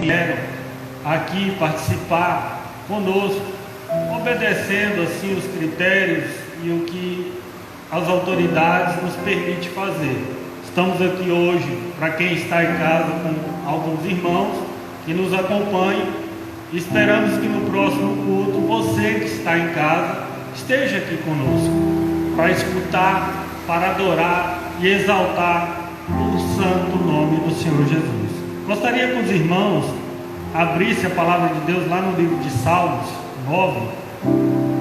vieram aqui participar conosco, obedecendo assim os critérios e o que as autoridades nos permitem fazer. Estamos aqui hoje para quem está em casa com alguns irmãos que nos acompanham. Esperamos que no próximo culto você que está em casa esteja aqui conosco para escutar, para adorar e exaltar o santo nome do Senhor Jesus. Gostaria que os irmãos abrissem a palavra de Deus lá no livro de Salmos 9.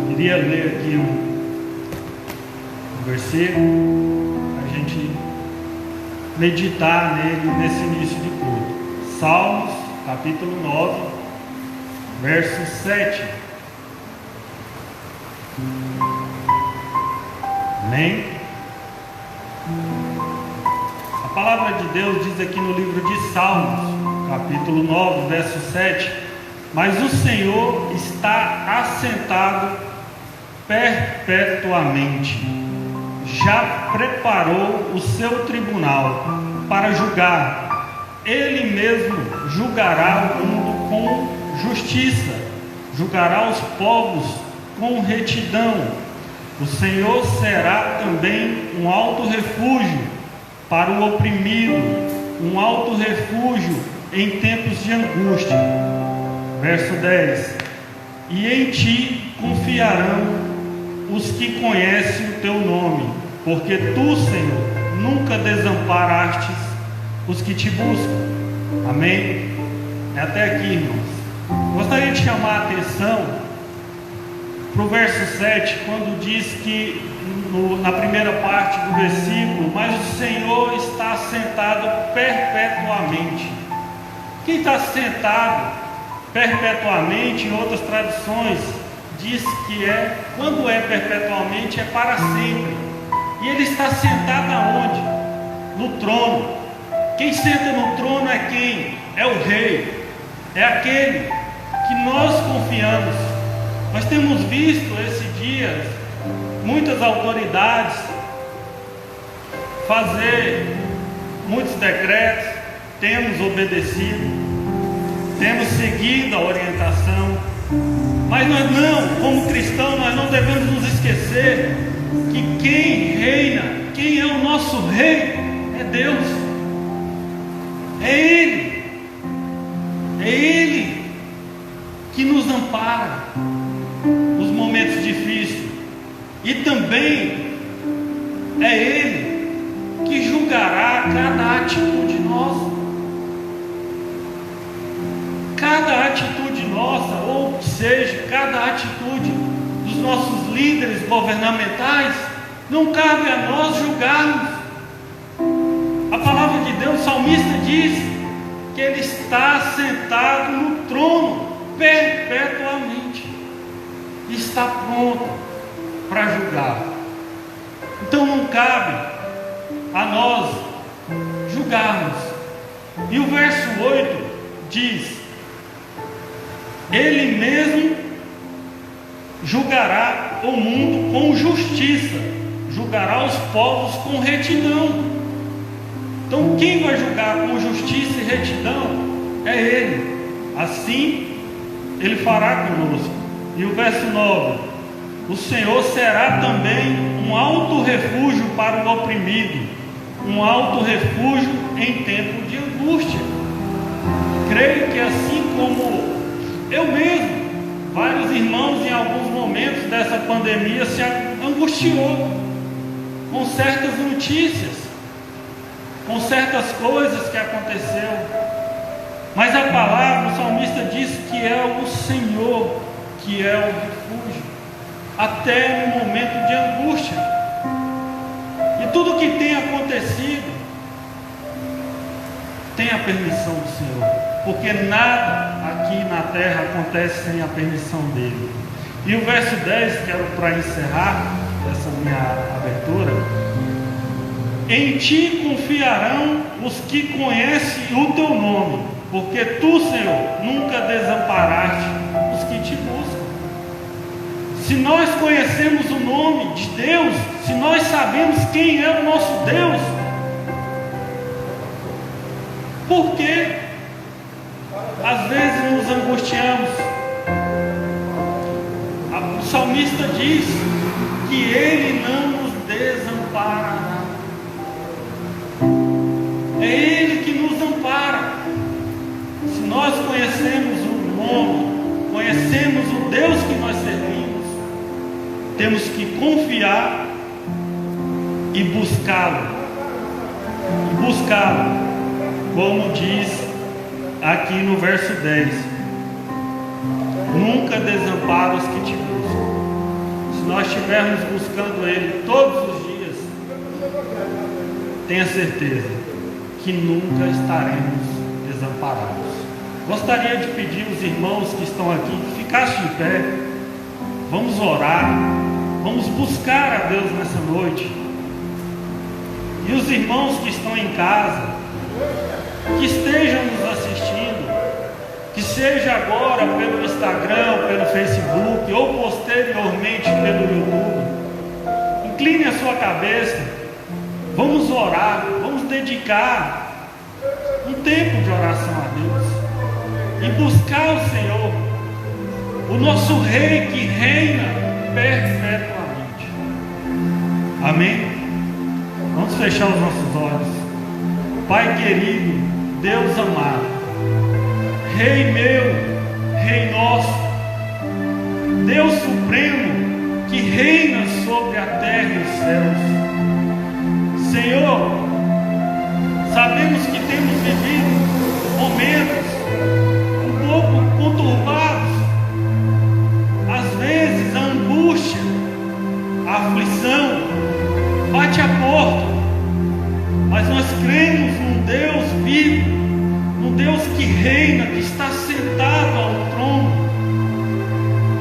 Queria ler aqui um versículo para a gente meditar nele nesse início de culto. Salmos capítulo 9, verso 7. Amém? A palavra de Deus diz aqui no livro de Salmos, capítulo 9, verso 7: mas o Senhor está assentado perpetuamente, já preparou o seu tribunal para julgar, ele mesmo julgará o mundo com justiça, julgará os povos com retidão. O Senhor será também um alto refúgio para o oprimido, um alto refúgio em tempos de angústia. Verso 10: e em ti confiarão os que conhecem o teu nome, porque tu, Senhor, nunca desamparastes os que te buscam. Amém? É até aqui, irmãos. Gostaria de chamar a atenção para o verso 7, quando diz que na primeira parte do versículo: mas o Senhor está sentado perpetuamente. Quem está sentado perpetuamente, em outras traduções diz que quando é perpetuamente, é para sempre. E ele está sentado aonde? No trono. Quem senta no trono é quem? É o rei, é aquele que nós confiamos. Nós temos visto esses dias muitas autoridades fazer muitos decretos, temos obedecido, temos seguido a orientação, mas nós não, como cristãos, nós não devemos nos esquecer que quem reina, quem é o nosso rei, é Deus, é Ele que nos ampara nos momentos difíceis, e também é Ele que julgará cada atitude nossa. Cada atitude nossa, ou seja, cada atitude dos nossos líderes governamentais, não cabe a nós julgarmos. A palavra de Deus, o salmista diz que Ele está sentado no trono perpetuamente, está pronto para julgar. Então não cabe a nós julgarmos. E o verso 8 diz: Ele mesmo julgará o mundo com justiça, julgará os povos com retidão. Então quem vai julgar com justiça e retidão é Ele. Assim Ele fará conosco. E o verso 9: o Senhor será também um alto refúgio para o oprimido, um alto refúgio em tempo de angústia. Creio que assim como eu mesmo, vários irmãos em alguns momentos dessa pandemia se angustiou com certas notícias, com certas coisas que aconteceram. Mas a palavra, o salmista diz que é o Senhor que é o refúgio, até no momento de angústia. E tudo que tem acontecido tem a permissão do Senhor, porque nada aqui na terra acontece sem a permissão dele. E o verso 10, quero para encerrar essa minha abertura: em ti confiarão os que conhecem o teu nome, porque tu, Senhor, nunca desamparaste os que te buscam. Se nós conhecemos o nome de Deus, se nós sabemos quem é o nosso Deus, por que às vezes nos angustiamos. O salmista diz que Ele não nos desamparará. É Ele que nos ampara. Se nós conhecemos o nome, conhecemos o Deus que nós servimos, temos que confiar e buscá-lo. Como diz aqui no verso 10: nunca desampara os que te buscam. Se nós estivermos buscando Ele todos os dias, tenha certeza que nunca estaremos desamparados. Gostaria de pedir aos irmãos que estão aqui que ficassem de pé. Vamos orar, vamos buscar a Deus nessa noite. E os irmãos que estão em casa, que estejam nos assistindo, que seja agora pelo Instagram, pelo Facebook ou posteriormente pelo YouTube, incline a sua cabeça. Vamos orar, vamos dedicar um tempo de oração a Deus e buscar o Senhor, o nosso Rei que reina perpetuamente. Amém? Vamos fechar os nossos olhos. Pai querido, Deus amado, Rei meu, Rei nosso, Deus supremo que reina sobre a terra e os céus. Senhor, sabemos que temos vivido momentos um pouco conturbados, às vezes a angústia, a aflição bate a porta, mas nós cremos num Deus vivo, num Deus que reina, que está sentado ao trono,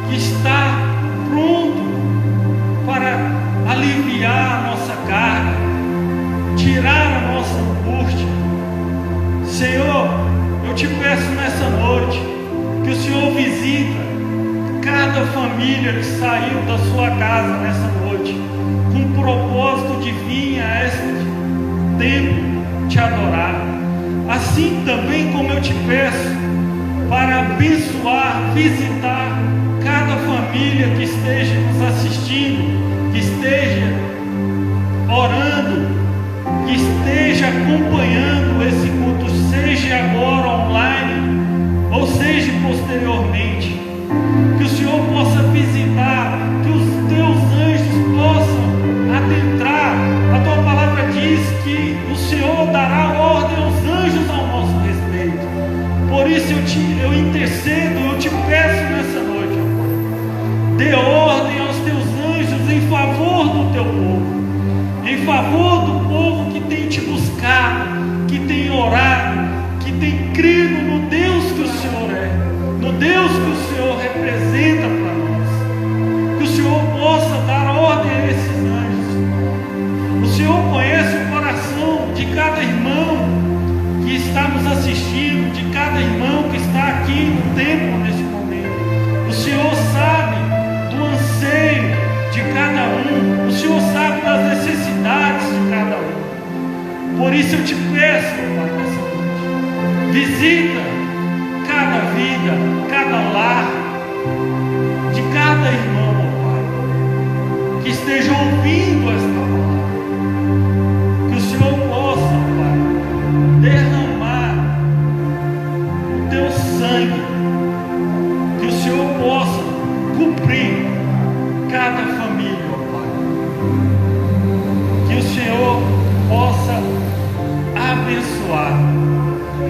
que está pronto para aliviar a nossa carga, tirar a nossa angústia. Senhor, eu te peço nessa noite que o Senhor visita cada família que saiu da sua casa nessa noite com o propósito de vir a este templo te adorar. Assim também como eu te peço para abençoar, visitar cada família que esteja nos assistindo, que esteja orando, que esteja acompanhando esse culto, seja agora online ou seja posteriormente. Que o Senhor possa visitar, que os teus anjos possam adentrar. A tua palavra diz que o Senhor dará ordem aos anjos ao nosso respeito. Por isso eu intercedo, eu te peço nessa noite, dê ordem aos teus anjos em favor do teu povo, em favor do povo que tem te buscado, que tem orado, que tem crido no Deus que o Senhor é, no Deus que o Senhor representa para nós. Que o Senhor possa dar ordem a esses anjos. O Senhor conhece o coração de cada irmão que está nos assistindo, de cada irmão que está aqui no templo nesse momento. O Senhor sabe do anseio de cada um. O Senhor sabe das necessidades de cada um. Por isso eu te peço, Pai, nessa noite, visita cada vida, cada lar, de cada irmão, ó Pai, que esteja ouvindo esta palavra. Que o Senhor possa, ó Pai, derramar o teu sangue, que o Senhor possa cumprir cada família, ó Pai, que o Senhor possa abençoar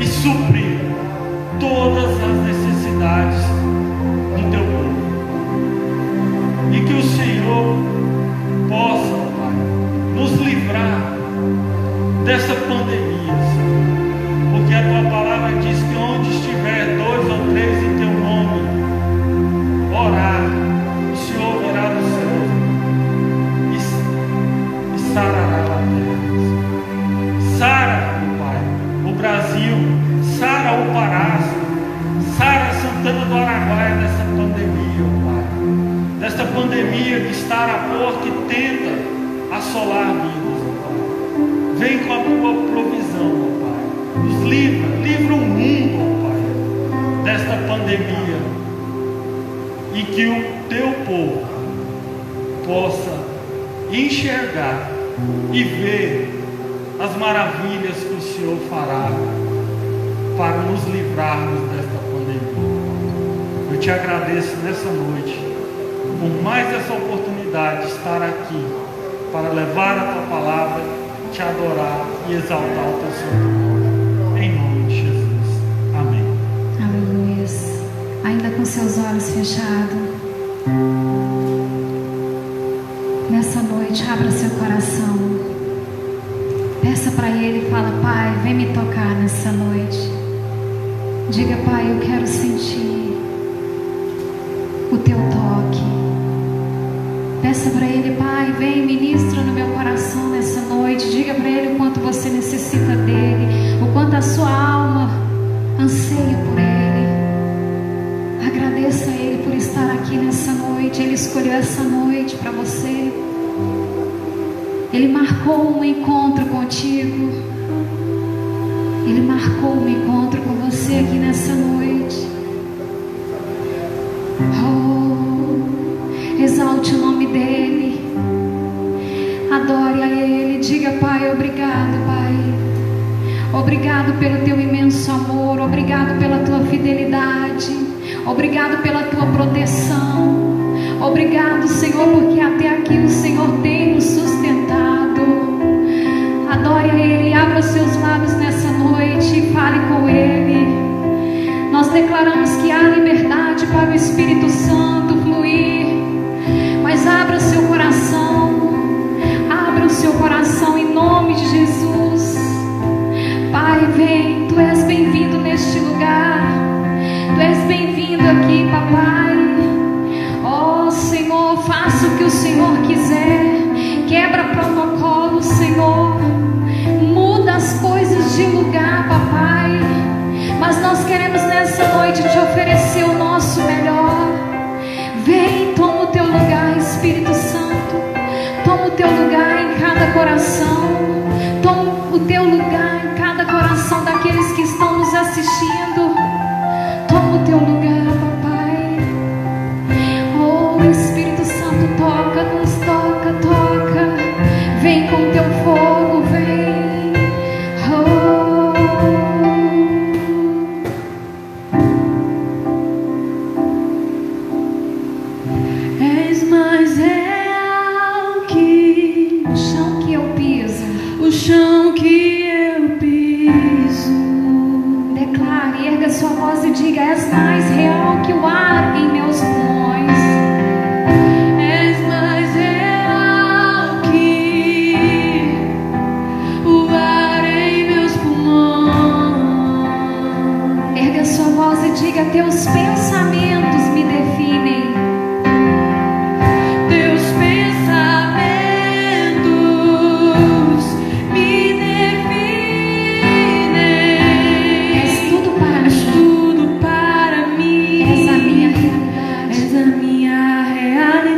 e suprir todas as necessidades do teu povo, e que o Senhor possa, ó Pai, nos livrar dessa pandemia, Senhor, porque a tua palavra diz que onde estiver 2 ou 3 em teu nome, orar, o Senhor virá do céu e sarará a terra. Sara, meu Pai, o Brasil, sara o Pará, sara Santana do Araguaia dessa pandemia, ó Pai, desta pandemia que está à porta e tenta assolar vidas, ó Pai. Vem com a tua provisão, ó Pai, nos livra o mundo, ó Pai, pandemia e que o teu povo possa enxergar e ver as maravilhas que o Senhor fará para nos livrarmos desta pandemia. Eu te agradeço nessa noite por mais essa oportunidade de estar aqui para levar a tua palavra, te adorar e exaltar o teu santo nome. Em nome de Jesus. Amém. Aleluia. Ainda com seus olhos fechados, nessa noite, abra seu coração. Peça para Ele e fala: Pai, vem me tocar nessa noite. Diga: Pai, eu quero sentir o teu toque. Peça para Ele: Pai, vem, ministra no meu coração nessa noite. Diga para Ele o quanto você necessita dEle, o quanto a sua alma anseia por Ele. Agradeça a Ele por estar aqui nessa noite. Ele escolheu essa noite para você. Ele marcou um encontro contigo. Ele marcou um encontro com você aqui nessa noite. Oh, exalte o nome dEle. Adore a Ele. Diga: Pai, obrigado, Pai. Obrigado pelo teu imenso amor. Obrigado pela tua fidelidade. Obrigado pela tua proteção. Obrigado, Senhor, porque até aqui o Senhor tem nos sustentado. Adore a Ele, abra os seus lábios nessa noite e fale com Ele. Nós declaramos que há liberdade para o Espírito Santo fluir. Mas abra o seu coração. Abra o seu coração em nome de Jesus. Pai, vem, Tu és bem-vindo neste lugar. Tu és bem-vindo aqui, Papai. Oh, Senhor, faça o que o Senhor quiser. Quebra protocolo, Senhor. Muda as coisas de lugar, Papai. Mas nós queremos nessa noite te oferecer o nosso melhor. Vem, toma o teu lugar, Espírito Santo. Toma o teu lugar em cada coração. Toma o teu lugar em cada coração daqueles que estão nos assistindo. Toma o teu lugar, Papai. Oh, Espírito Santo, toca, nos toca, toca. Vem com teu fogo, vem. Oh. És mais real que o chão que eu piso. O chão que eu piso. Declare, erga sua voz e diga: és mais real que o ar em meus pulmões. És mais real que o ar em meus pulmões. Erga sua voz e diga: teus pensamentos me definem. Teus pensamentos me definem. És tudo para mim. És tudo para mim. És a minha realidade. És a minha realidade.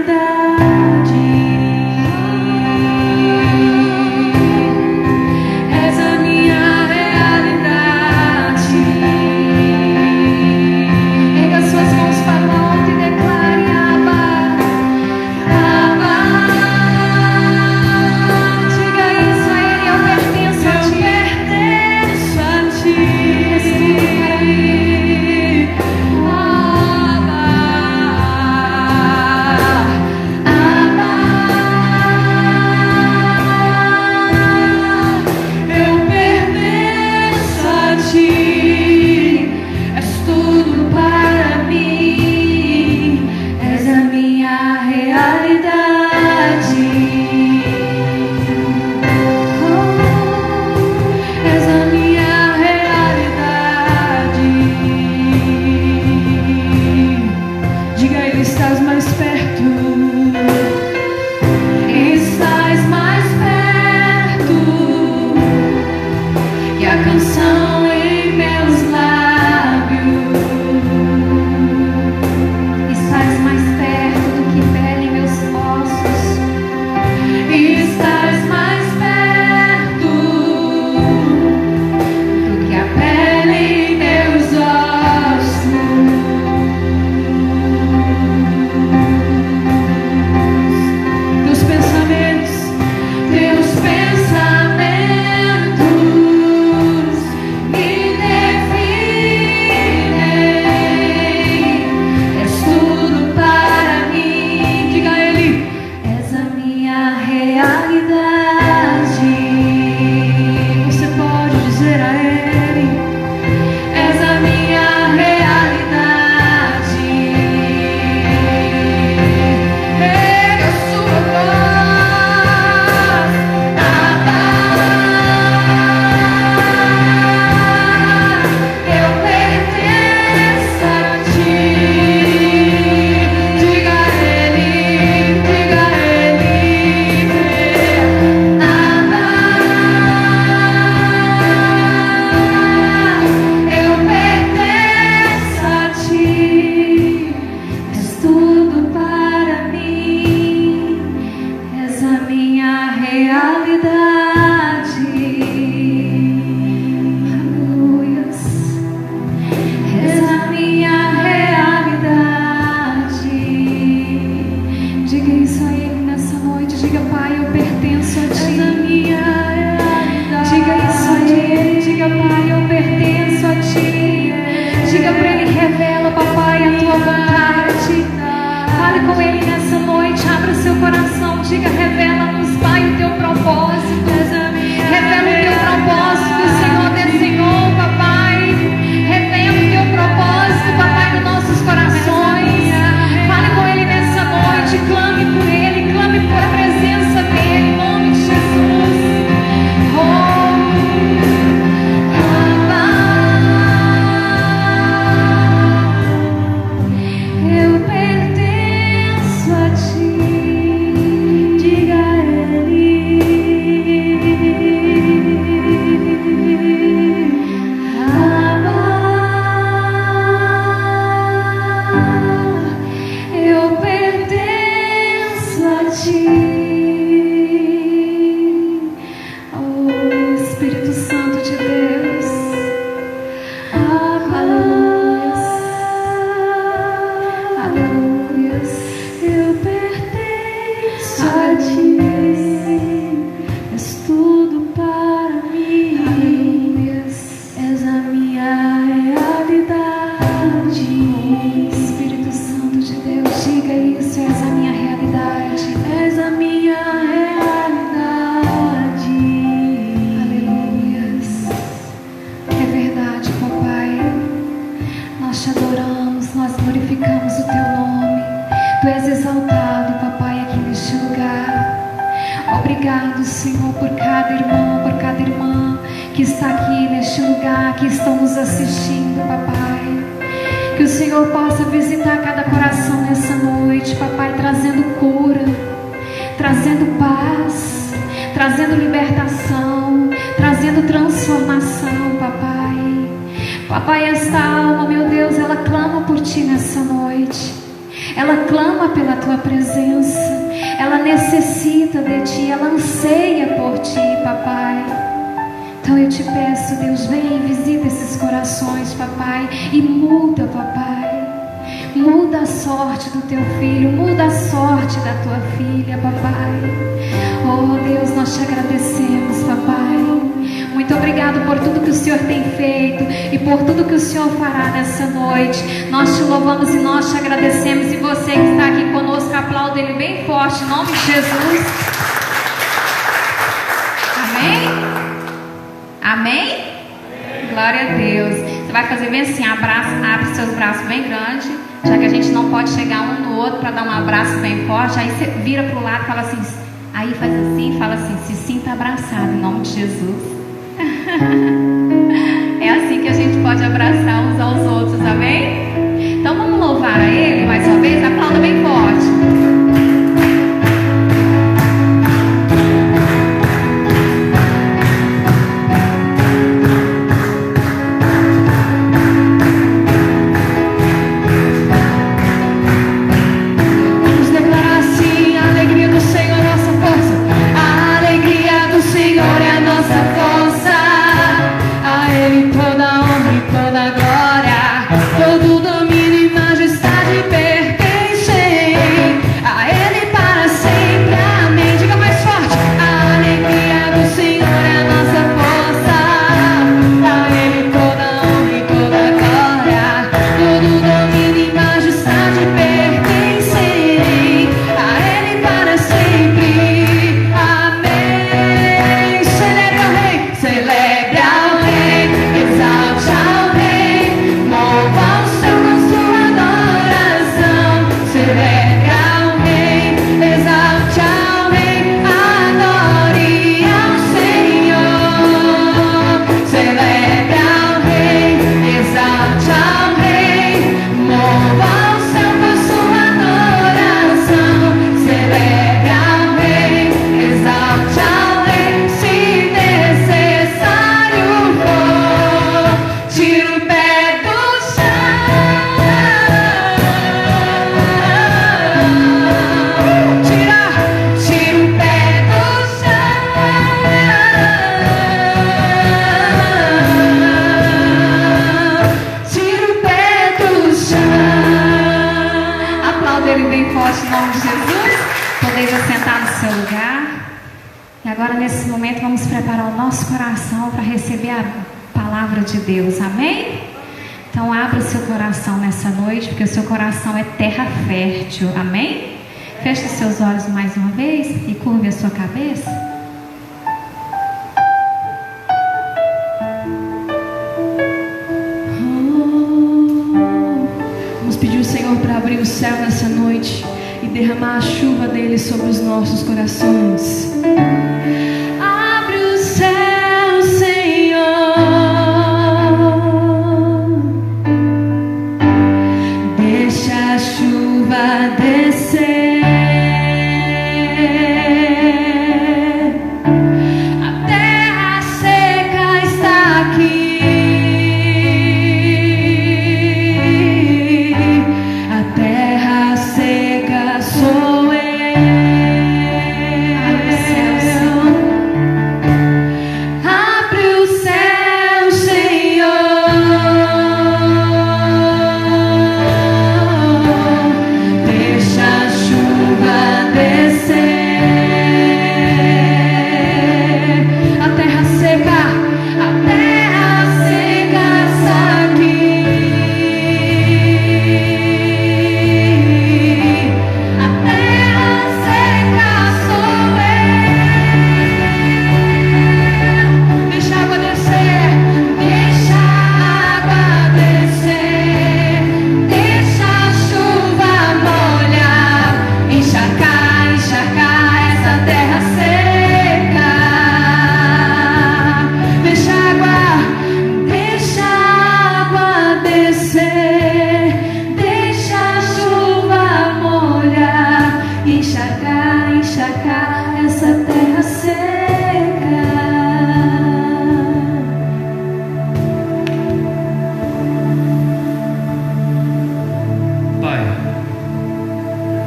És a minha realidade. Erga suas mãos para o alto e declare: Espírito Santo de Deus, diga isso, és a minha realidade. És a minha realidade. Aleluias. É verdade, papai. Nós te adoramos, nós glorificamos o teu nome. Tu és exaltado, papai, aqui neste lugar. Obrigado, Senhor, por cada irmão, por cada irmã que está aqui neste lugar, que estão nos assistindo, papai. Que o Senhor possa visitar cada coração nessa noite, papai, trazendo cura, trazendo paz, trazendo libertação, trazendo transformação, papai. Papai, esta alma, meu Deus, ela clama por ti nessa noite. Ela clama pela tua presença. Ela necessita de ti, ela anseia por ti, papai. Então eu te peço, Deus, vem e visita esses corações, papai, e muda, papai. Muda a sorte do teu filho, muda a sorte da tua filha, papai. Oh Deus, nós te agradecemos, papai. Muito obrigado por tudo que o Senhor tem feito e por tudo que o Senhor fará nessa noite. Nós te louvamos e nós te agradecemos. E você que está aqui conosco, aplauda Ele bem forte, em nome de Jesus. Amém? Amém? Glória a Deus. Você vai fazer bem assim, abraça, abre seus braços bem grandes, já que a gente não pode chegar um no outro para dar um abraço bem forte. Aí você vira para o lado e fala assim, aí faz assim, fala assim, se sinta abraçado em nome de Jesus. É assim que a gente pode abraçar uns aos outros, amém? Então vamos louvar a Ele mais uma vez, aplauda bem forte. Todo domínio e majestade pertencem a Ele para sempre. Amém. Diga mais forte. A alegria do Senhor é a nossa força. A Ele toda honra e toda glória. Todo domínio e majestade pertencem a Ele para sempre. Amém. Celebre ao Rei, celebre ao Rei, exalte ao Rei, louva o Seu com sua adoração. Celebre ao Rei, exalte ao Rei, adore ao Senhor. Celebre ao Rei, exalte ao Rei, louva o Seu com sua adoração. Celebre ao Rei, exalte ao Rei, se necessário for, tira o pé do chão. Tira o pé do chão. Tira o pé do chão. Aplauda Ele bem forte em nome de Jesus. Podeis assentar no seu lugar. E agora nesse momento vamos preparar o nosso coração para receber a palavra de Deus, amém? Então abra o seu coração nessa noite, porque o seu coração é terra fértil, amém? Feche os seus olhos mais uma vez e curve a sua cabeça. Vamos pedir ao Senhor para abrir o céu nessa noite e derramar a chuva dele sobre os nossos corações. Abre o céu, Senhor, deixa a chuva descer. A terra seca está aqui. A terra seca sou eu. Abre o céu, Senhor. Deixa a chuva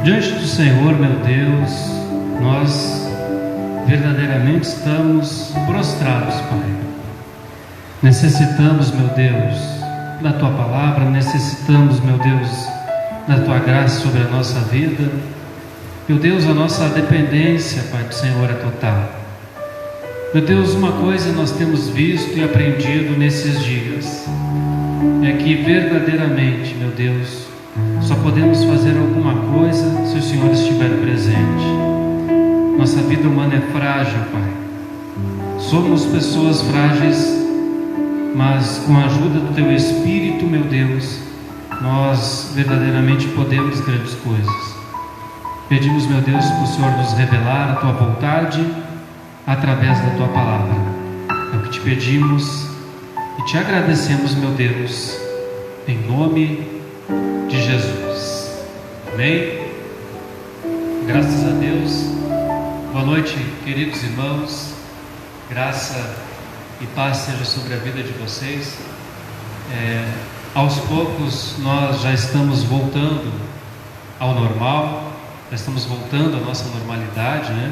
Diante do Senhor, meu Deus, nós verdadeiramente estamos prostrados, Pai. Necessitamos, meu Deus, da Tua palavra, necessitamos, meu Deus, da Tua graça sobre a nossa vida. Meu Deus, a nossa dependência, Pai, do Senhor é total. Meu Deus, uma coisa nós temos visto e aprendido nesses dias, é que verdadeiramente, meu Deus, só podemos fazer alguma coisa se o Senhor estiver presente. Nossa vida humana é frágil, Pai. Somos pessoas frágeis, mas com a ajuda do Teu Espírito, meu Deus, nós verdadeiramente podemos grandes coisas. Pedimos, meu Deus, para o Senhor nos revelar a Tua vontade através da Tua palavra. É o que te pedimos e te agradecemos, meu Deus, em nome de Jesus. Amém? Graças a Deus. Boa noite, queridos irmãos. Graça e paz seja sobre a vida de vocês. Aos poucos nós já estamos voltando ao normal, já estamos voltando à nossa normalidade, né?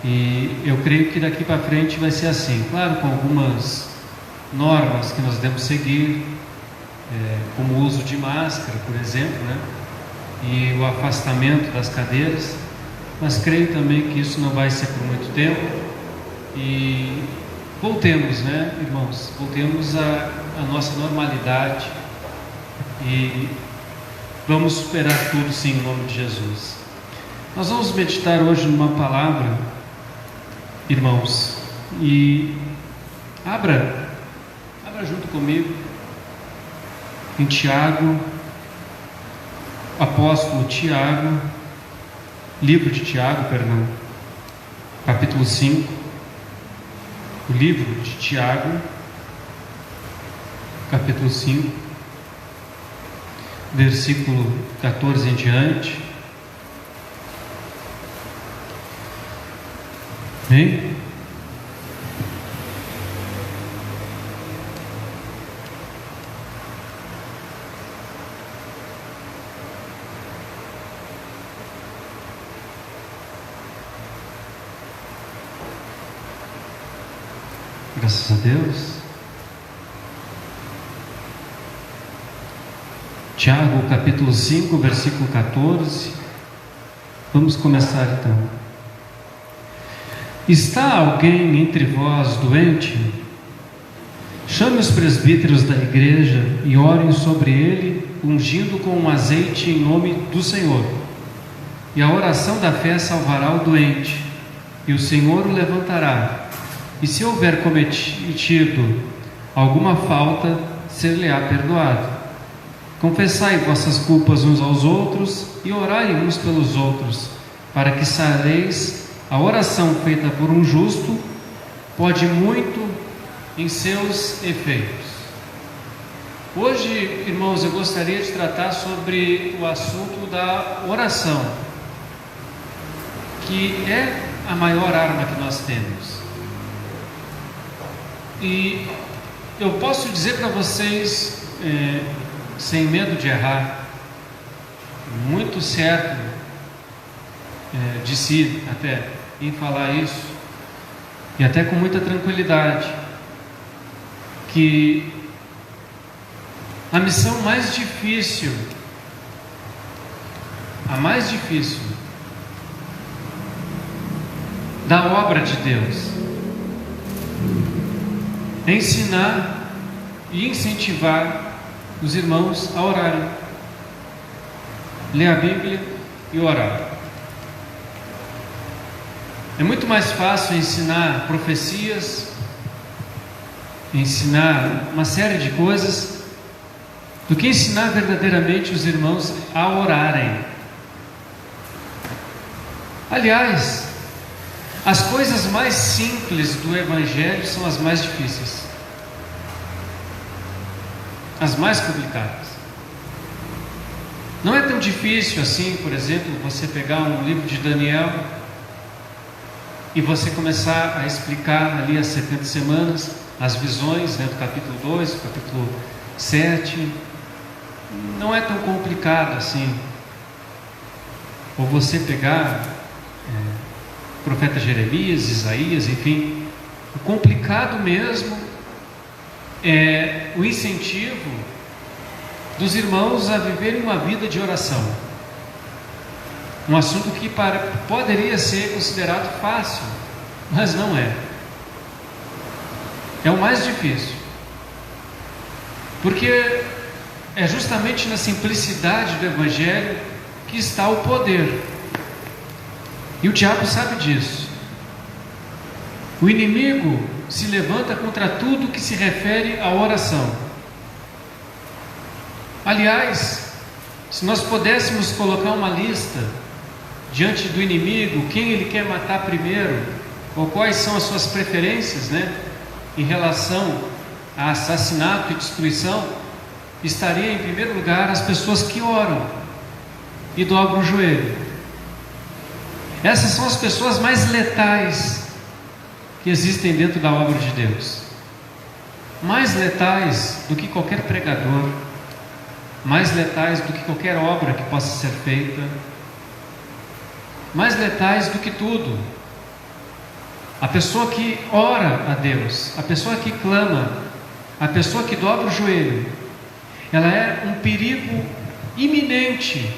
E eu creio que daqui para frente vai ser assim, claro, com algumas normas que nós devemos seguir, como o uso de máscara, por exemplo, né? E o afastamento das cadeiras, mas creio também que isso não vai ser por muito tempo. E voltemos, né, irmãos? Voltemos à nossa normalidade e vamos superar tudo, sim, em nome de Jesus. Nós vamos meditar hoje numa palavra, irmãos, e abra junto comigo em Tiago, apóstolo Tiago, livro de Tiago, perdão, capítulo 5, o livro de Tiago, capítulo 5, versículo 14 em diante. Amém? Graças a Deus. Tiago, capítulo 5, versículo 14. Vamos começar então. Está alguém entre vós doente? Chame os presbíteros da igreja e orem sobre ele, ungindo com um azeite em nome do Senhor. E a oração da fé salvará o doente, e o Senhor o levantará. E se houver cometido alguma falta, ser-lhe-á perdoado. Confessai vossas culpas uns aos outros e orai uns pelos outros, para que sareis. A oração feita por um justo pode muito em seus efeitos. Hoje, irmãos, eu gostaria de tratar sobre o assunto da oração, que é a maior arma que nós temos. E eu posso dizer para vocês, sem medo de errar, muito certo de si até em falar isso, e até com muita tranquilidade, que a missão mais difícil, a mais difícil da obra de Deus, é ensinar e incentivar os irmãos a orarem, ler a Bíblia e orar. É muito mais fácil ensinar profecias, ensinar uma série de coisas, do que ensinar verdadeiramente os irmãos a orarem. Aliás, as coisas mais simples do Evangelho são as mais difíceis, as mais complicadas. Não é tão difícil assim, por exemplo, você pegar um livro de Daniel e você começar a explicar ali as 70 semanas, as visões, né, do capítulo 2, do capítulo 7. Não é tão complicado assim. ou você pegar o profeta Jeremias, Isaías, enfim, o complicado mesmo é o incentivo dos irmãos a viverem uma vida de oração. Um assunto que poderia ser considerado fácil, mas não é. É o mais difícil, porque é justamente na simplicidade do Evangelho que está o poder, e o diabo sabe disso. O inimigo se levanta contra tudo que se refere à oração. Aliás, se nós pudéssemos colocar uma lista diante do inimigo, quem ele quer matar primeiro, ou quais são as suas preferências, em relação a assassinato e destruição, estaria em primeiro lugar as pessoas que oram e dobram o joelho. Essas são as pessoas mais letais que existem dentro da obra de Deus, mais letais do que qualquer pregador, mais letais do que qualquer obra que possa ser feita, mais letais do que tudo. A pessoa que ora a Deus, a pessoa que clama, a pessoa que dobra o joelho, ela é um perigo iminente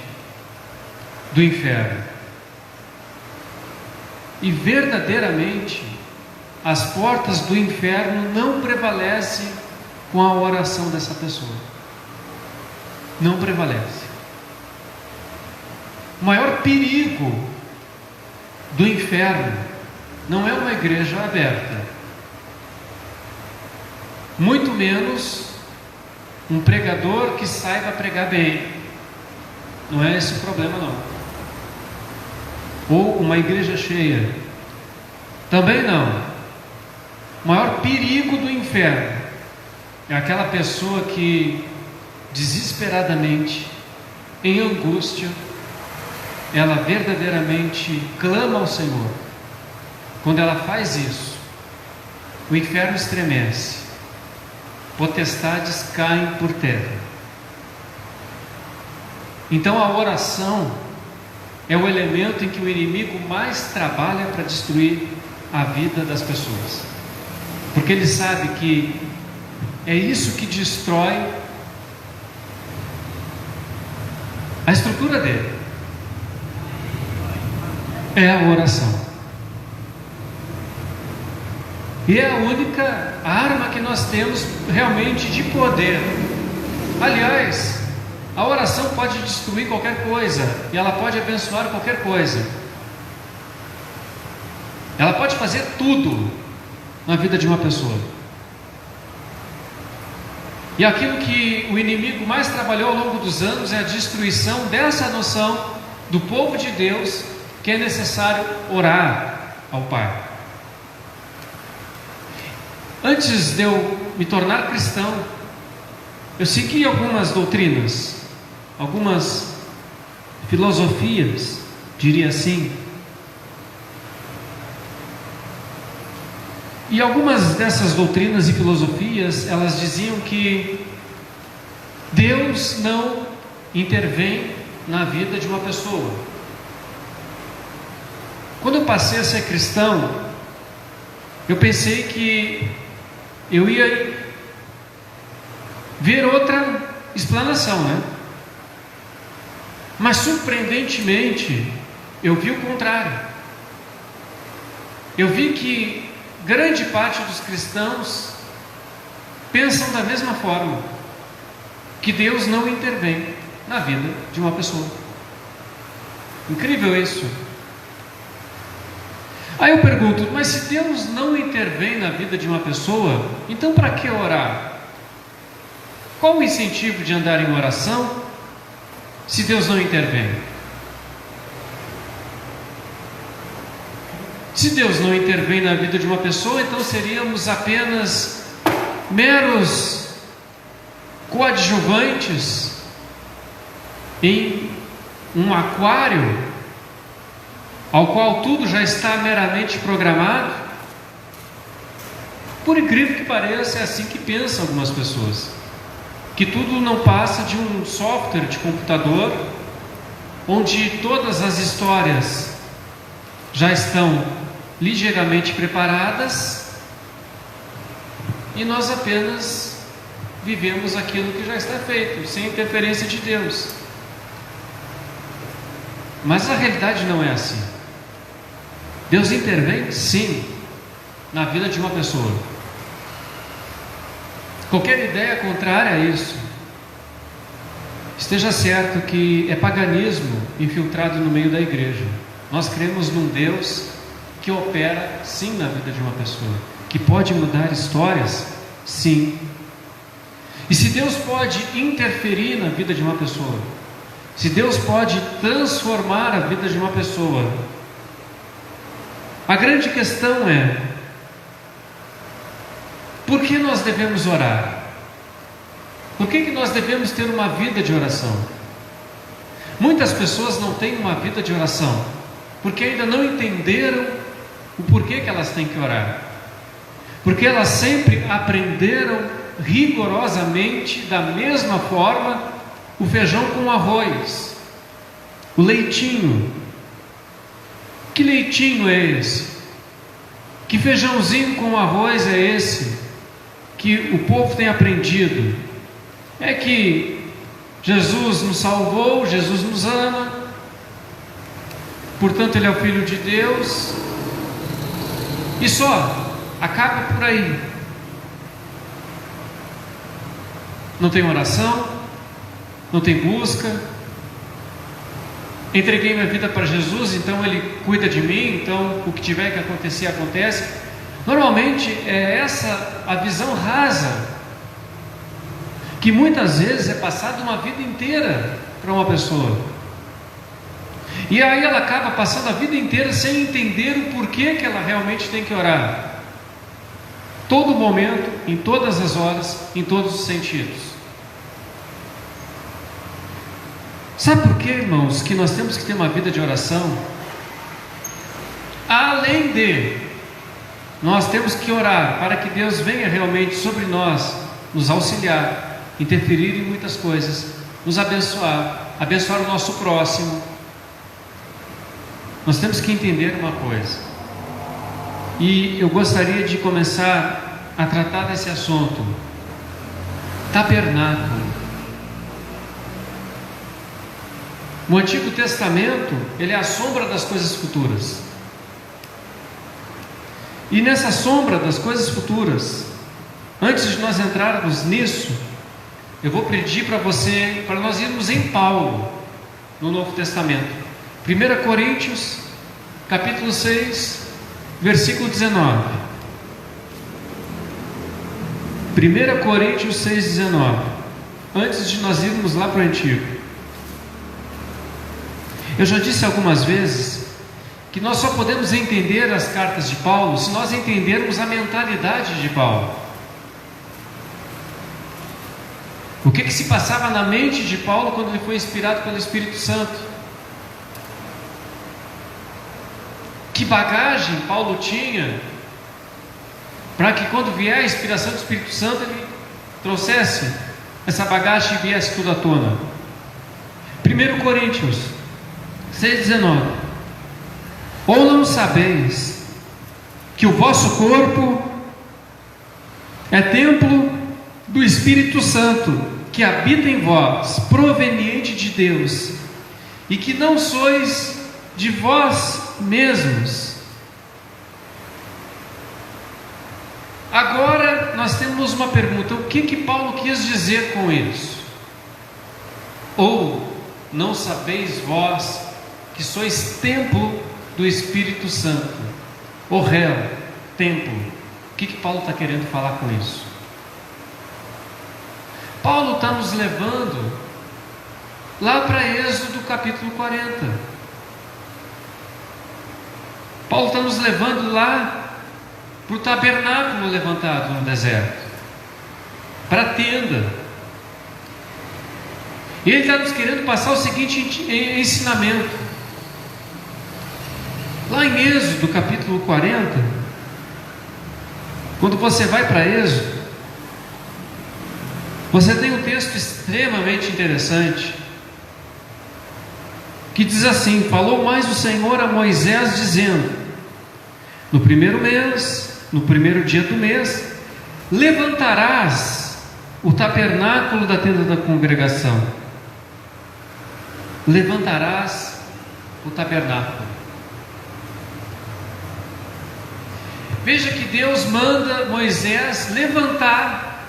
do inferno. E verdadeiramente as portas do inferno não prevalecem com a oração dessa pessoa. Não prevalece. O maior perigo do inferno não é uma igreja aberta, muito menos um pregador que saiba pregar bem. Não é esse o problema, não. Ou uma igreja cheia, também não. O maior perigo do inferno é aquela pessoa que desesperadamente, em angústia, ela verdadeiramente clama ao Senhor. Quando ela faz isso, o inferno estremece, potestades caem por terra. Então a oração é o elemento em que o inimigo mais trabalha para destruir a vida das pessoas, porque ele sabe que é isso que destrói a estrutura dele. É a oração. E é a única arma que nós temos realmente de poder. Aliás, a oração pode destruir qualquer coisa, e ela pode abençoar qualquer coisa. Ela pode fazer tudo na vida de uma pessoa. E aquilo que o inimigo mais trabalhou ao longo dos anos é a destruição dessa noção do povo de Deus, que é necessário orar ao Pai. Antes de eu me tornar cristão, eu segui algumas doutrinas, algumas filosofias, diria assim. E algumas dessas doutrinas e filosofias, elas diziam que Deus não intervém na vida de uma pessoa. Quando eu passei a ser cristão, eu pensei que eu ia ver outra explanação, Mas surpreendentemente, eu vi o contrário. Eu vi que grande parte dos cristãos pensam da mesma forma, que Deus não intervém na vida de uma pessoa. Incrível isso. Aí eu pergunto, mas se Deus não intervém na vida de uma pessoa, então para que orar? Qual o incentivo de andar em oração se Deus não intervém? Se Deus não intervém na vida de uma pessoa, então seríamos apenas meros coadjuvantes em um aquário ao qual tudo já está meramente programado. Por incrível que pareça, é assim que pensam algumas pessoas, que tudo não passa de um software de computador onde todas as histórias já estão ligeiramente preparadas e nós apenas vivemos aquilo que já está feito, sem interferência de Deus. Mas a realidade não é assim. Deus intervém, sim, na vida de uma pessoa. Qualquer ideia contrária a isso, esteja certo que é paganismo infiltrado no meio da igreja. Nós cremos num Deus que opera, sim, na vida de uma pessoa, que pode mudar histórias, sim. E se Deus pode interferir na vida de uma pessoa, se Deus pode transformar a vida de uma pessoa, a grande questão é: por que nós devemos orar? Por que nós devemos ter uma vida de oração? Muitas pessoas não têm uma vida de oração porque ainda não entenderam o porquê que elas têm que orar, porque elas sempre aprenderam rigorosamente da mesma forma o feijão com arroz, o leitinho. Que leitinho é esse? Que feijãozinho com arroz é esse que o povo tem aprendido? É que Jesus nos salvou, Jesus nos ama, portanto Ele é o Filho de Deus, e só, acaba por aí. Não tem oração, não tem busca. Entreguei minha vida para Jesus, então Ele cuida de mim, então o que tiver que acontecer, acontece. Normalmente é essa a visão rasa que muitas vezes é passada uma vida inteira para uma pessoa, e aí ela acaba passando a vida inteira sem entender o porquê que ela realmente tem que orar, todo momento, em todas as horas, em todos os sentidos. Sabe por quê, irmãos, que nós temos que ter uma vida de oração? Além de nós temos que orar para que Deus venha realmente sobre nós, nos auxiliar, interferir em muitas coisas, nos abençoar, abençoar o nosso próximo. Nós temos que entender uma coisa, e eu gostaria de começar a tratar desse assunto: tabernáculo. No Antigo Testamento, ele é a sombra das coisas futuras. E nessa sombra das coisas futuras, antes de nós entrarmos nisso, eu vou pedir para você, para nós irmos em Paulo, no Novo Testamento. 1 Coríntios, capítulo 6, versículo 19. 1 Coríntios 6, 19. Antes de nós irmos lá para o Antigo. Eu já disse algumas vezes que nós só podemos entender as cartas de Paulo se nós entendermos a mentalidade de Paulo. O que se passava na mente de Paulo quando ele foi inspirado pelo Espírito Santo? Que bagagem Paulo tinha para que quando vier a inspiração do Espírito Santo ele trouxesse essa bagagem e viesse tudo à tona? 1 Coríntios 6,19. Ou não sabeis que o vosso corpo é templo do Espírito Santo, que habita em vós, proveniente de Deus, e que não sois de vós mesmos? Agora nós temos uma pergunta: o que Paulo quis dizer com isso? Ou não sabeis vós que sois templo do Espírito Santo? O réu, templo. O que Paulo está querendo falar com isso? Paulo está nos levando lá para Êxodo capítulo 40. Paulo está nos levando lá para o tabernáculo levantado no deserto, para a tenda. E ele está nos querendo passar o seguinte ensinamento. Lá em Êxodo capítulo 40, quando você vai para Êxodo, você tem um texto extremamente interessante, que diz assim: falou mais o Senhor a Moisés, dizendo: no primeiro mês, no primeiro dia do mês, levantarás o tabernáculo da tenda da congregação. Levantarás o tabernáculo. Veja que Deus manda Moisés levantar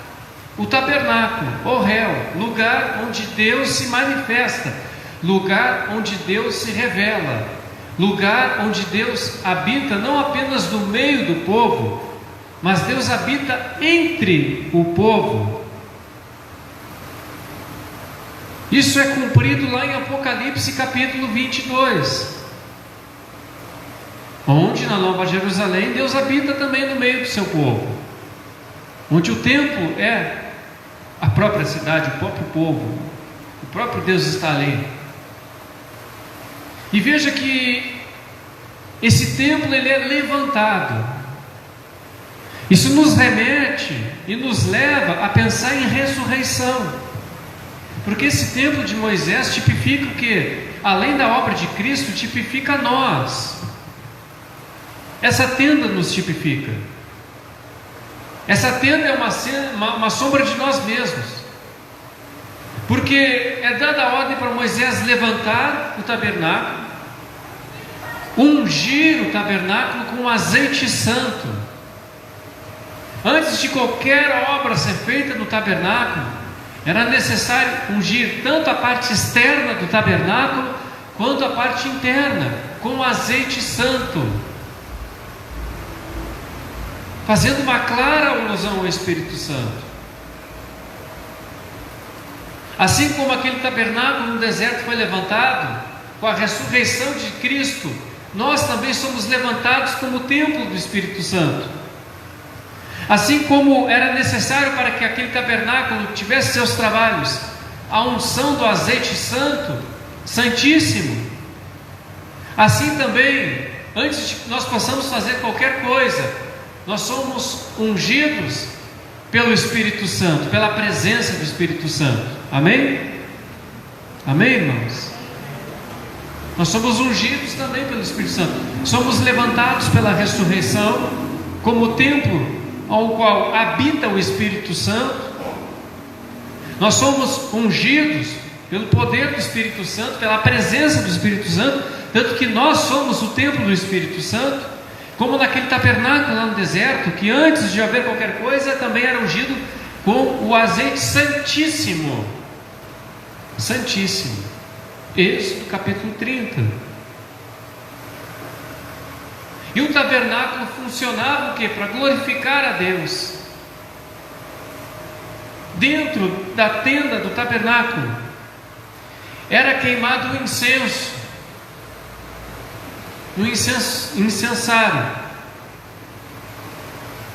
o tabernáculo, Ohel, lugar onde Deus se manifesta, lugar onde Deus se revela, lugar onde Deus habita não apenas no meio do povo, mas Deus habita entre o povo. Isso é cumprido lá em Apocalipse capítulo 22, onde na Nova Jerusalém Deus habita também no meio do seu povo, onde o templo é a própria cidade, o próprio povo, o próprio Deus está ali. E veja que esse templo ele é levantado. Isso nos remete e nos leva a pensar em ressurreição, porque esse templo de Moisés tipifica o que? Além da obra de Cristo, tipifica nós. Essa tenda nos tipifica. Essa tenda é uma sombra de nós mesmos, porque é dada a ordem para Moisés levantar o tabernáculo, ungir o tabernáculo com azeite santo. Antes de qualquer obra ser feita no tabernáculo, era necessário ungir tanto a parte externa do tabernáculo quanto a parte interna com azeite santo, fazendo uma clara alusão ao Espírito Santo. Assim como aquele tabernáculo no deserto foi levantado, com a ressurreição de Cristo, nós também somos levantados como templo do Espírito Santo. Assim como era necessário para que aquele tabernáculo tivesse seus trabalhos a unção do azeite santo, santíssimo, assim também, antes de que nós possamos fazer qualquer coisa, nós somos ungidos pelo Espírito Santo, pela presença do Espírito Santo. Amém? Amém, irmãos? Nós somos ungidos também pelo Espírito Santo. Somos levantados pela ressurreição como templo ao qual habita o Espírito Santo. Nós somos ungidos pelo poder do Espírito Santo, pela presença do Espírito Santo, tanto que nós somos o templo do Espírito Santo, como naquele tabernáculo lá no deserto, que antes de haver qualquer coisa também era ungido com o azeite santíssimo. Santíssimo. Êxodo capítulo 30. E o tabernáculo funcionava o quê? Para glorificar a Deus. Dentro da tenda do tabernáculo era queimado o incenso, no incensário,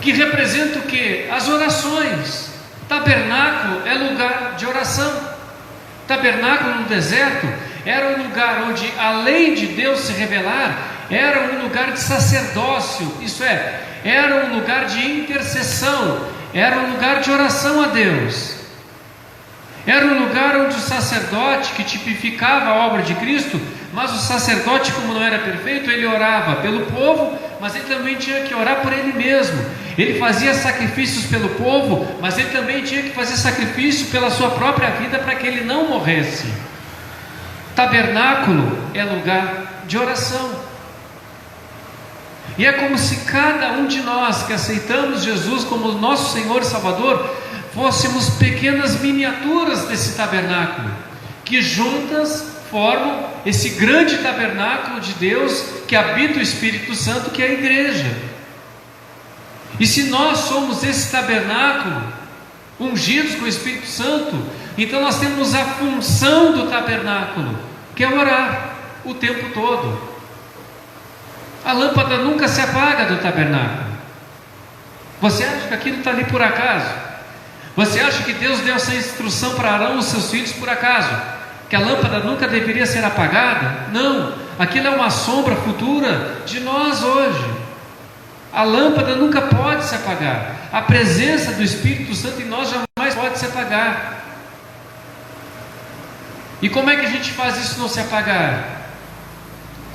que representa o quê? As orações. Tabernáculo é lugar de oração. Tabernáculo no deserto era um lugar onde, além de Deus se revelar, era um lugar de sacerdócio, isso é, era um lugar de intercessão, era um lugar de oração a Deus. Era um lugar onde o sacerdote, que tipificava a obra de Cristo, mas o sacerdote, como não era perfeito, ele orava pelo povo, mas ele também tinha que orar por ele mesmo. Ele fazia sacrifícios pelo povo, mas ele também tinha que fazer sacrifício pela sua própria vida, para que ele não morresse. Tabernáculo é lugar de oração. E é como se cada um de nós que aceitamos Jesus como nosso Senhor e Salvador fôssemos pequenas miniaturas desse tabernáculo, que juntas formam esse grande tabernáculo de Deus que habita o Espírito Santo, que é a igreja. E se nós somos esse tabernáculo, ungidos com o Espírito Santo, então nós temos a função do tabernáculo, que é orar o tempo todo. A lâmpada nunca se apaga do tabernáculo. Você acha que aquilo está ali por acaso? Você acha que Deus deu essa instrução para Arão e os seus filhos por acaso? Que a lâmpada nunca deveria ser apagada? Não, aquilo é uma sombra futura de nós hoje. A lâmpada nunca pode se apagar. A presença do Espírito Santo em nós jamais pode se apagar. E como é que a gente faz isso não se apagar?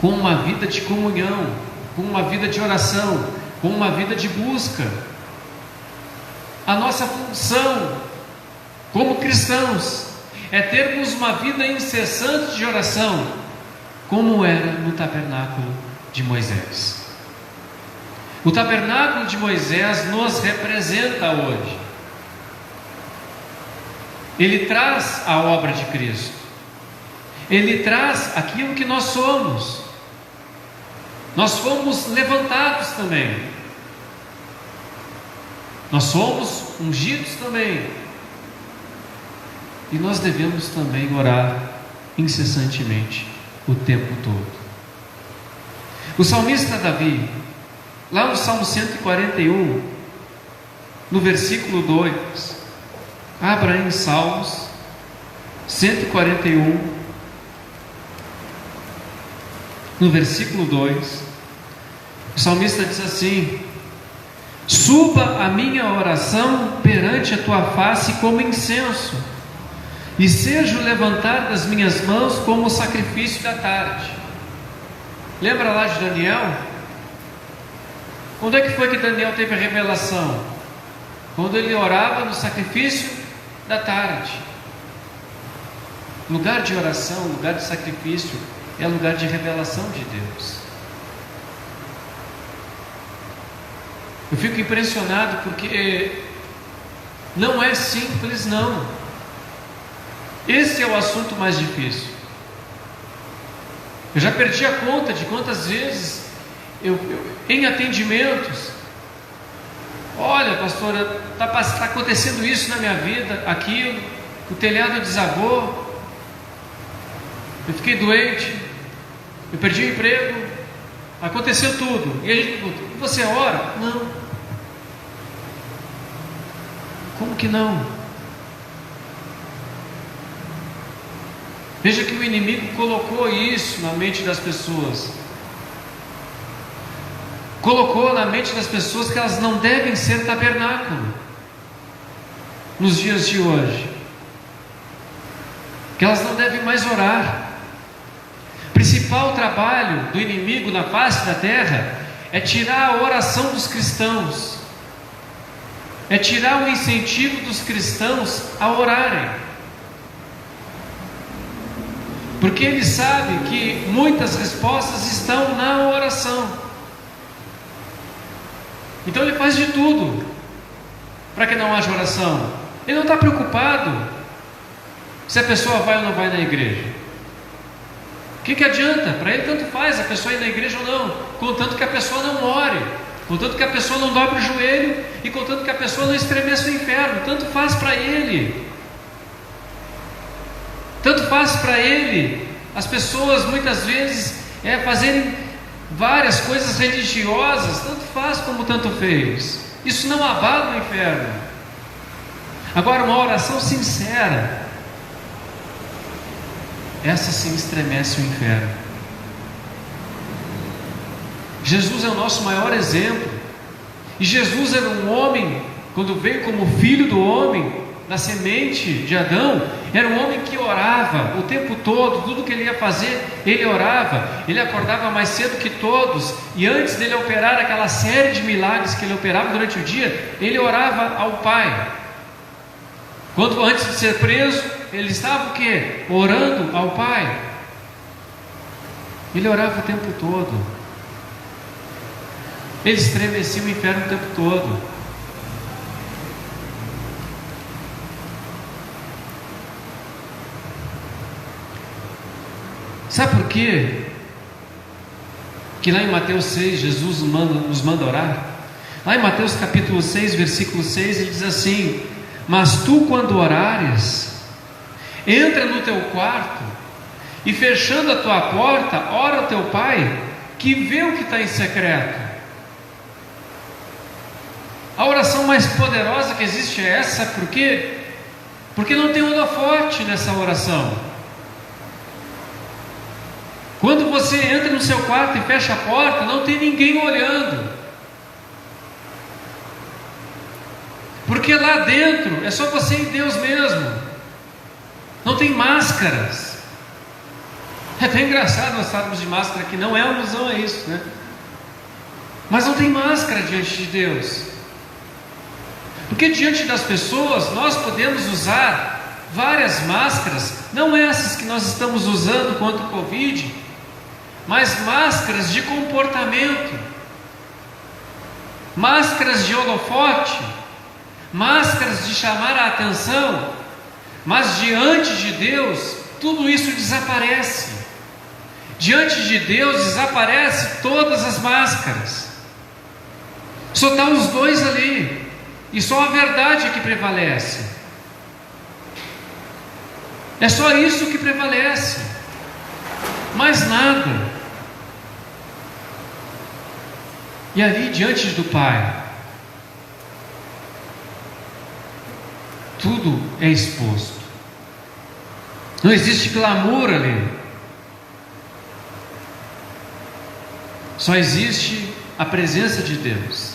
com uma vida de comunhão, com uma vida de oração, com uma vida de busca. A nossa função como cristãos é termos uma vida incessante de oração, como era no tabernáculo de Moisés. O tabernáculo de Moisés nos representa hoje. Ele traz a obra de Cristo. Ele traz aquilo que nós somos. Nós fomos levantados também. Nós somos ungidos também. E nós devemos também orar incessantemente o tempo todo. O salmista Davi, lá no Salmo 141, no versículo 2, abra em Salmos 141, no versículo 2, o salmista diz assim: suba a minha oração perante a tua face como incenso, e seja o levantar das minhas mãos como o sacrifício da tarde. Lembra lá de Daniel? Quando é que foi que Daniel teve a revelação? Quando ele orava no sacrifício da tarde. Lugar de oração, lugar de sacrifício, é lugar de revelação de Deus. Eu fico impressionado porque não é simples, não. Esse é o assunto mais difícil. Eu já perdi a conta de quantas vezes eu em atendimentos, olha, pastora, está acontecendo isso na minha vida, aquilo, o telhado desabou, eu fiquei doente, eu perdi o emprego, aconteceu tudo. E a gente pergunta: você ora? Não. Como que não? Veja que o inimigo colocou isso na mente das pessoas. Colocou na mente das pessoas que elas não devem ser tabernáculo nos dias de hoje, que elas não devem mais orar. O principal trabalho do inimigo na face da terra é tirar a oração dos cristãos, é tirar o incentivo dos cristãos a orarem, porque ele sabe que muitas respostas estão na oração. Então ele faz de tudo para que não haja oração. Ele não está preocupado se a pessoa vai ou não vai na igreja. O que adianta? Para ele tanto faz a pessoa ir na igreja ou não, contanto que a pessoa não ore, contanto que a pessoa não dobre o joelho e contanto que a pessoa não estremeça o inferno. Tanto faz para ele. Tanto faz para ele as pessoas muitas vezes fazerem várias coisas religiosas, tanto faz como tanto fez. Isso não abala o inferno. Agora, uma oração sincera, essa sim estremece o inferno. Jesus é o nosso maior exemplo. E Jesus era um homem, quando veio como filho do homem, da semente de Adão, era um homem que orava o tempo todo. Tudo que ele ia fazer, ele orava. Ele acordava mais cedo que todos, e antes dele operar aquela série de milagres que ele operava durante o dia, ele orava ao Pai. Quando antes de ser preso, ele estava o quê? Orando ao Pai. Ele orava o tempo todo. Ele estremecia o inferno o tempo todo. Sabe por quê? Que lá em Mateus 6, Jesus nos manda orar. Lá em Mateus capítulo 6, versículo 6, ele diz assim: mas tu, quando orares, entra no teu quarto e, fechando a tua porta, ora ao teu Pai, que vê o que está em secreto. A oração mais poderosa que existe é essa. Por quê? Porque não tem holofote nessa oração. Quando você entra no seu quarto e fecha a porta, não tem ninguém olhando, porque lá dentro é só você e Deus mesmo. Não tem máscaras. É até engraçado nós estarmos de máscara aqui, não é alusão a isso, né? Mas não tem máscara diante de Deus, porque diante das pessoas nós podemos usar várias máscaras, não essas que nós estamos usando contra o Covid, mas máscaras de comportamento, máscaras de holofote, máscaras de chamar a atenção, mas diante de Deus tudo isso desaparece. Diante de Deus desaparece todas as máscaras, só está os dois ali, e só a verdade é que prevalece. É só isso que prevalece, mais nada. E ali diante do Pai, tudo é exposto. Não existe glamour ali. Só existe a presença de Deus.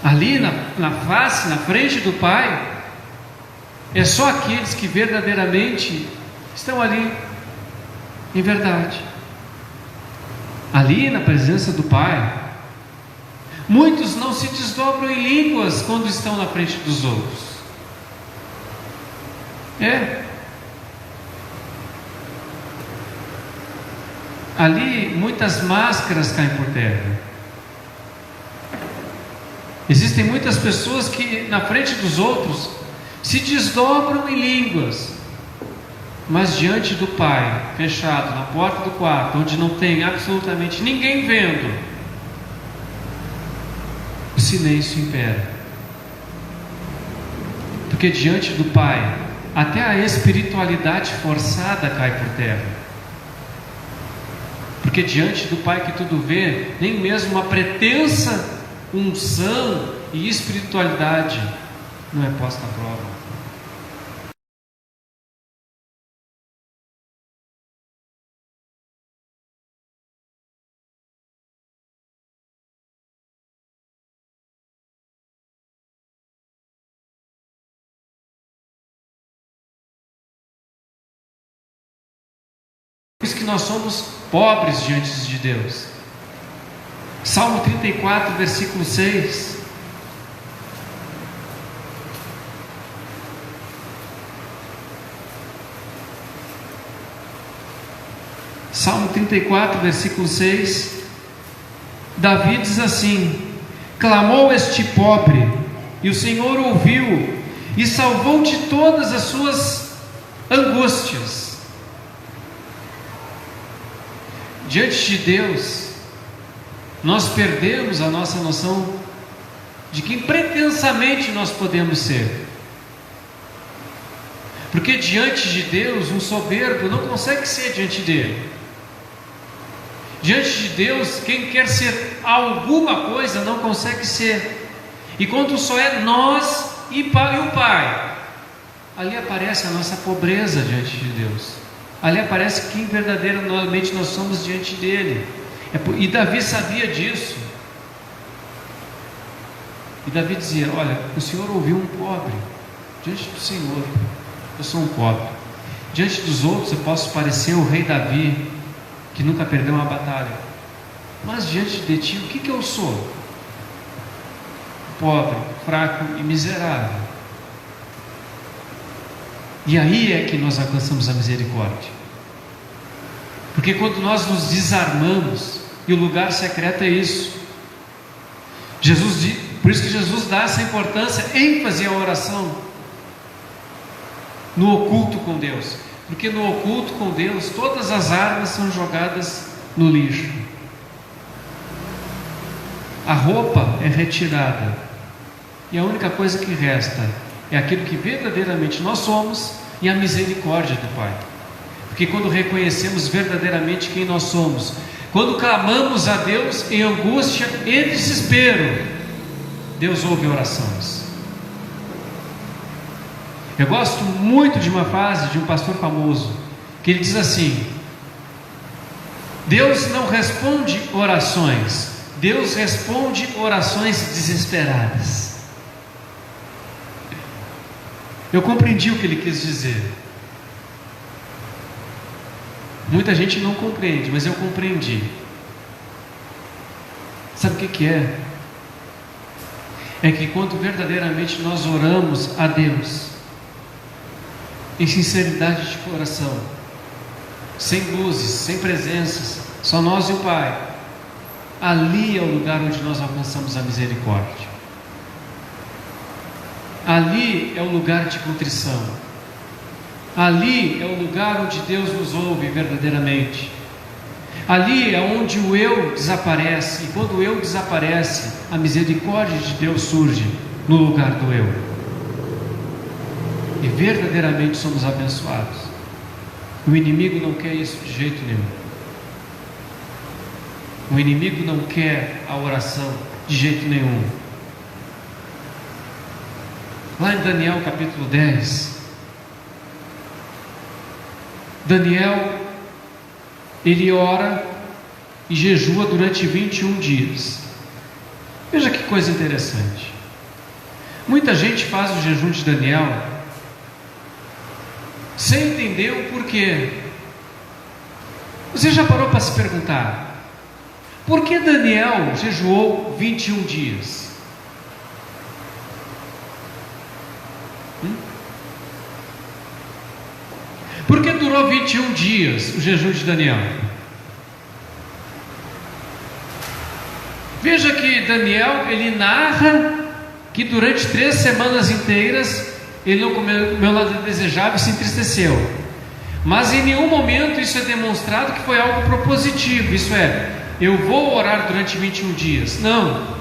Ali na face, na frente do Pai, é só aqueles que verdadeiramente estão ali, em verdade. Ali na presença do Pai, muitos não se desdobram em línguas quando estão na frente dos outros. Ali muitas máscaras caem por terra. Existem muitas pessoas que na frente dos outros se desdobram em línguas, mas diante do Pai, fechado na porta do quarto, onde não tem absolutamente ninguém vendo, o silêncio impera. Porque diante do Pai, até a espiritualidade forçada cai por terra. Porque diante do Pai que tudo vê, nem mesmo uma pretensa unção e espiritualidade não é posta à prova. Por isso que nós somos pobres diante de Deus. Salmo 34, versículo 6. Salmo 34, versículo 6. Davi diz assim: clamou este pobre, e o Senhor ouviu, e salvou de todas as suas angústias. Diante de Deus, nós perdemos a nossa noção de quem pretensamente nós podemos ser. Porque diante de Deus, um soberbo não consegue ser diante dele. Diante de Deus, quem quer ser alguma coisa não consegue ser. E quando só é nós e o Pai, ali aparece a nossa pobreza diante de Deus. Ali aparece quem verdadeiramente nós somos diante dele. E Davi sabia disso. E Davi dizia: olha, o Senhor ouviu um pobre. Diante do Senhor, eu sou um pobre. Diante dos outros eu posso parecer o rei Davi, que nunca perdeu uma batalha. Mas diante de ti, o que eu sou? Pobre, fraco e miserável. E aí é que nós alcançamos a misericórdia. Porque quando nós nos desarmamos, e o lugar secreto é isso. Por isso que Jesus dá essa importância, ênfase à oração no oculto com Deus. Porque no oculto com Deus, todas as armas são jogadas no lixo. A roupa é retirada, e a única coisa que resta é aquilo que verdadeiramente nós somos e a misericórdia do Pai. Porque quando reconhecemos verdadeiramente quem nós somos, quando clamamos a Deus em angústia e desespero, Deus ouve orações. Eu gosto muito de uma frase de um pastor famoso, que ele diz assim: Deus não responde orações, Deus responde orações desesperadas. Eu compreendi o que ele quis dizer. Muita gente não compreende, mas eu compreendi. Sabe o que é? É que quando verdadeiramente nós oramos a Deus, em sinceridade de coração, sem luzes, sem presenças, só nós e o Pai, ali é o lugar onde nós alcançamos a misericórdia. Ali é o lugar de contrição. Ali é o lugar onde Deus nos ouve verdadeiramente. Ali é onde o eu desaparece, e quando o eu desaparece, a misericórdia de Deus surge no lugar do eu. E verdadeiramente somos abençoados. O inimigo não quer isso de jeito nenhum. O inimigo não quer a oração de jeito nenhum. Lá em Daniel capítulo 10, Daniel, ele ora e jejua durante 21 dias. Veja que coisa interessante. Muita gente faz o jejum de Daniel sem entender o porquê. Você já parou para se perguntar: por que Daniel jejuou 21 dias? Por que durou 21 dias o jejum de Daniel? Veja que Daniel, ele narra que durante 3 semanas inteiras ele não comeu nada desejável e se entristeceu. Mas em nenhum momento isso é demonstrado que foi algo propositivo. Isso é, eu vou orar durante 21 dias. Não.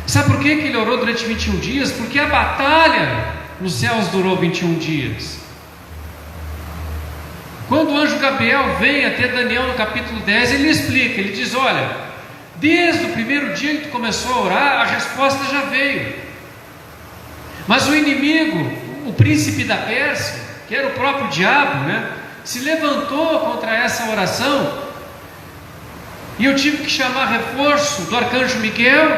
Sabe por que ele orou durante 21 dias? Porque a batalha nos céus durou 21 dias. Quando o anjo Gabriel vem até Daniel no capítulo 10, ele explica, ele diz: olha, desde o primeiro dia que tu começou a orar, a resposta já veio. Mas o inimigo, o príncipe da Pérsia, que era o próprio diabo, se levantou contra essa oração, e eu tive que chamar reforço do arcanjo Miguel,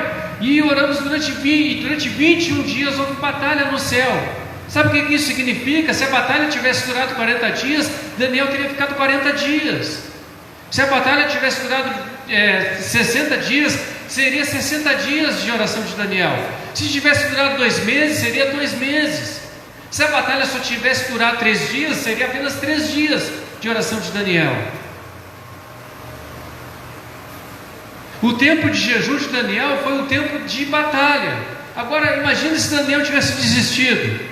e oramos durante 21 dias houve batalha no céu. Sabe o que isso significa? Se a batalha tivesse durado 40 dias, Daniel teria ficado 40 dias. Se a batalha tivesse durado 60 dias, seria 60 dias de oração de Daniel. Se tivesse durado 2 meses, seria 2 meses. Se a batalha só tivesse durado 3 dias, seria apenas 3 dias de oração de Daniel. O tempo de jejum de Daniel foi um tempo de batalha. Agora imagine se Daniel tivesse desistido.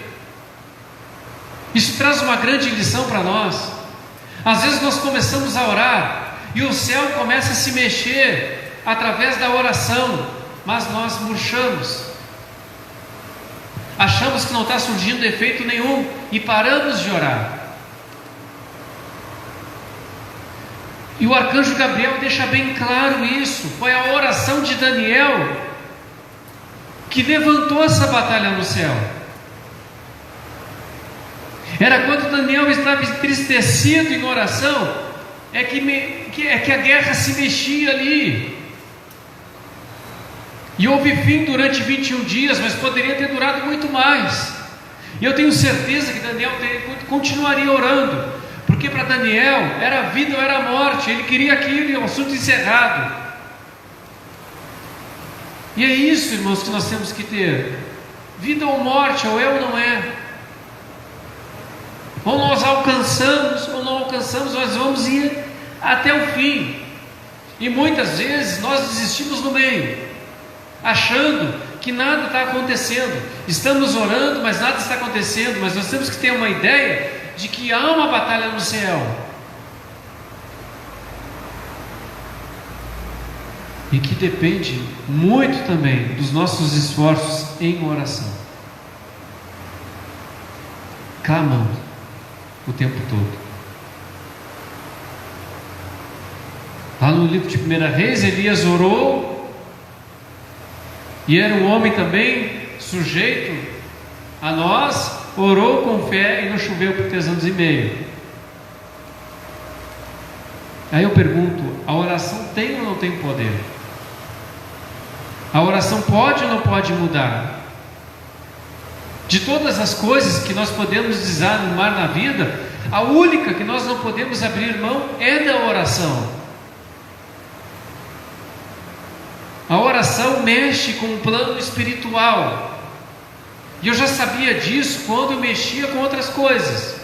Isso traz uma grande lição para nós. Às vezes nós começamos a orar e o céu começa a se mexer através da oração, mas nós murchamos, achamos que não está surgindo efeito nenhum e paramos de orar. E o arcanjo Gabriel deixa bem claro isso. Foi a oração de Daniel que levantou essa batalha no céu. Era quando Daniel estava entristecido em oração, é que a guerra se mexia ali. E houve fim durante 21 dias, mas poderia ter durado muito mais. E eu tenho certeza que Daniel continuaria orando, porque para Daniel era vida ou era morte. Ele queria aquilo, o assunto encerrado. E é isso, irmãos, que nós temos que ter: vida ou morte, ou é ou não é. Ou nós alcançamos, ou não alcançamos, nós vamos ir até o fim. E muitas vezes nós desistimos no meio, achando que nada está acontecendo. Estamos orando, mas nada está acontecendo. Mas nós temos que ter uma ideia de que há uma batalha no céu, e que depende muito também dos nossos esforços em oração, clamando o tempo todo. Lá no livro de 1 Reis, Elias orou, e era um homem também sujeito a nós, orou com fé e não choveu por 3 anos e meio. Aí eu pergunto: a oração tem ou não tem poder? A oração pode ou não pode mudar? De todas as coisas que nós podemos desanimar na vida, A única que nós não podemos abrir mão é da oração. A oração mexe com o plano espiritual. E eu já sabia disso quando eu mexia com outras coisas.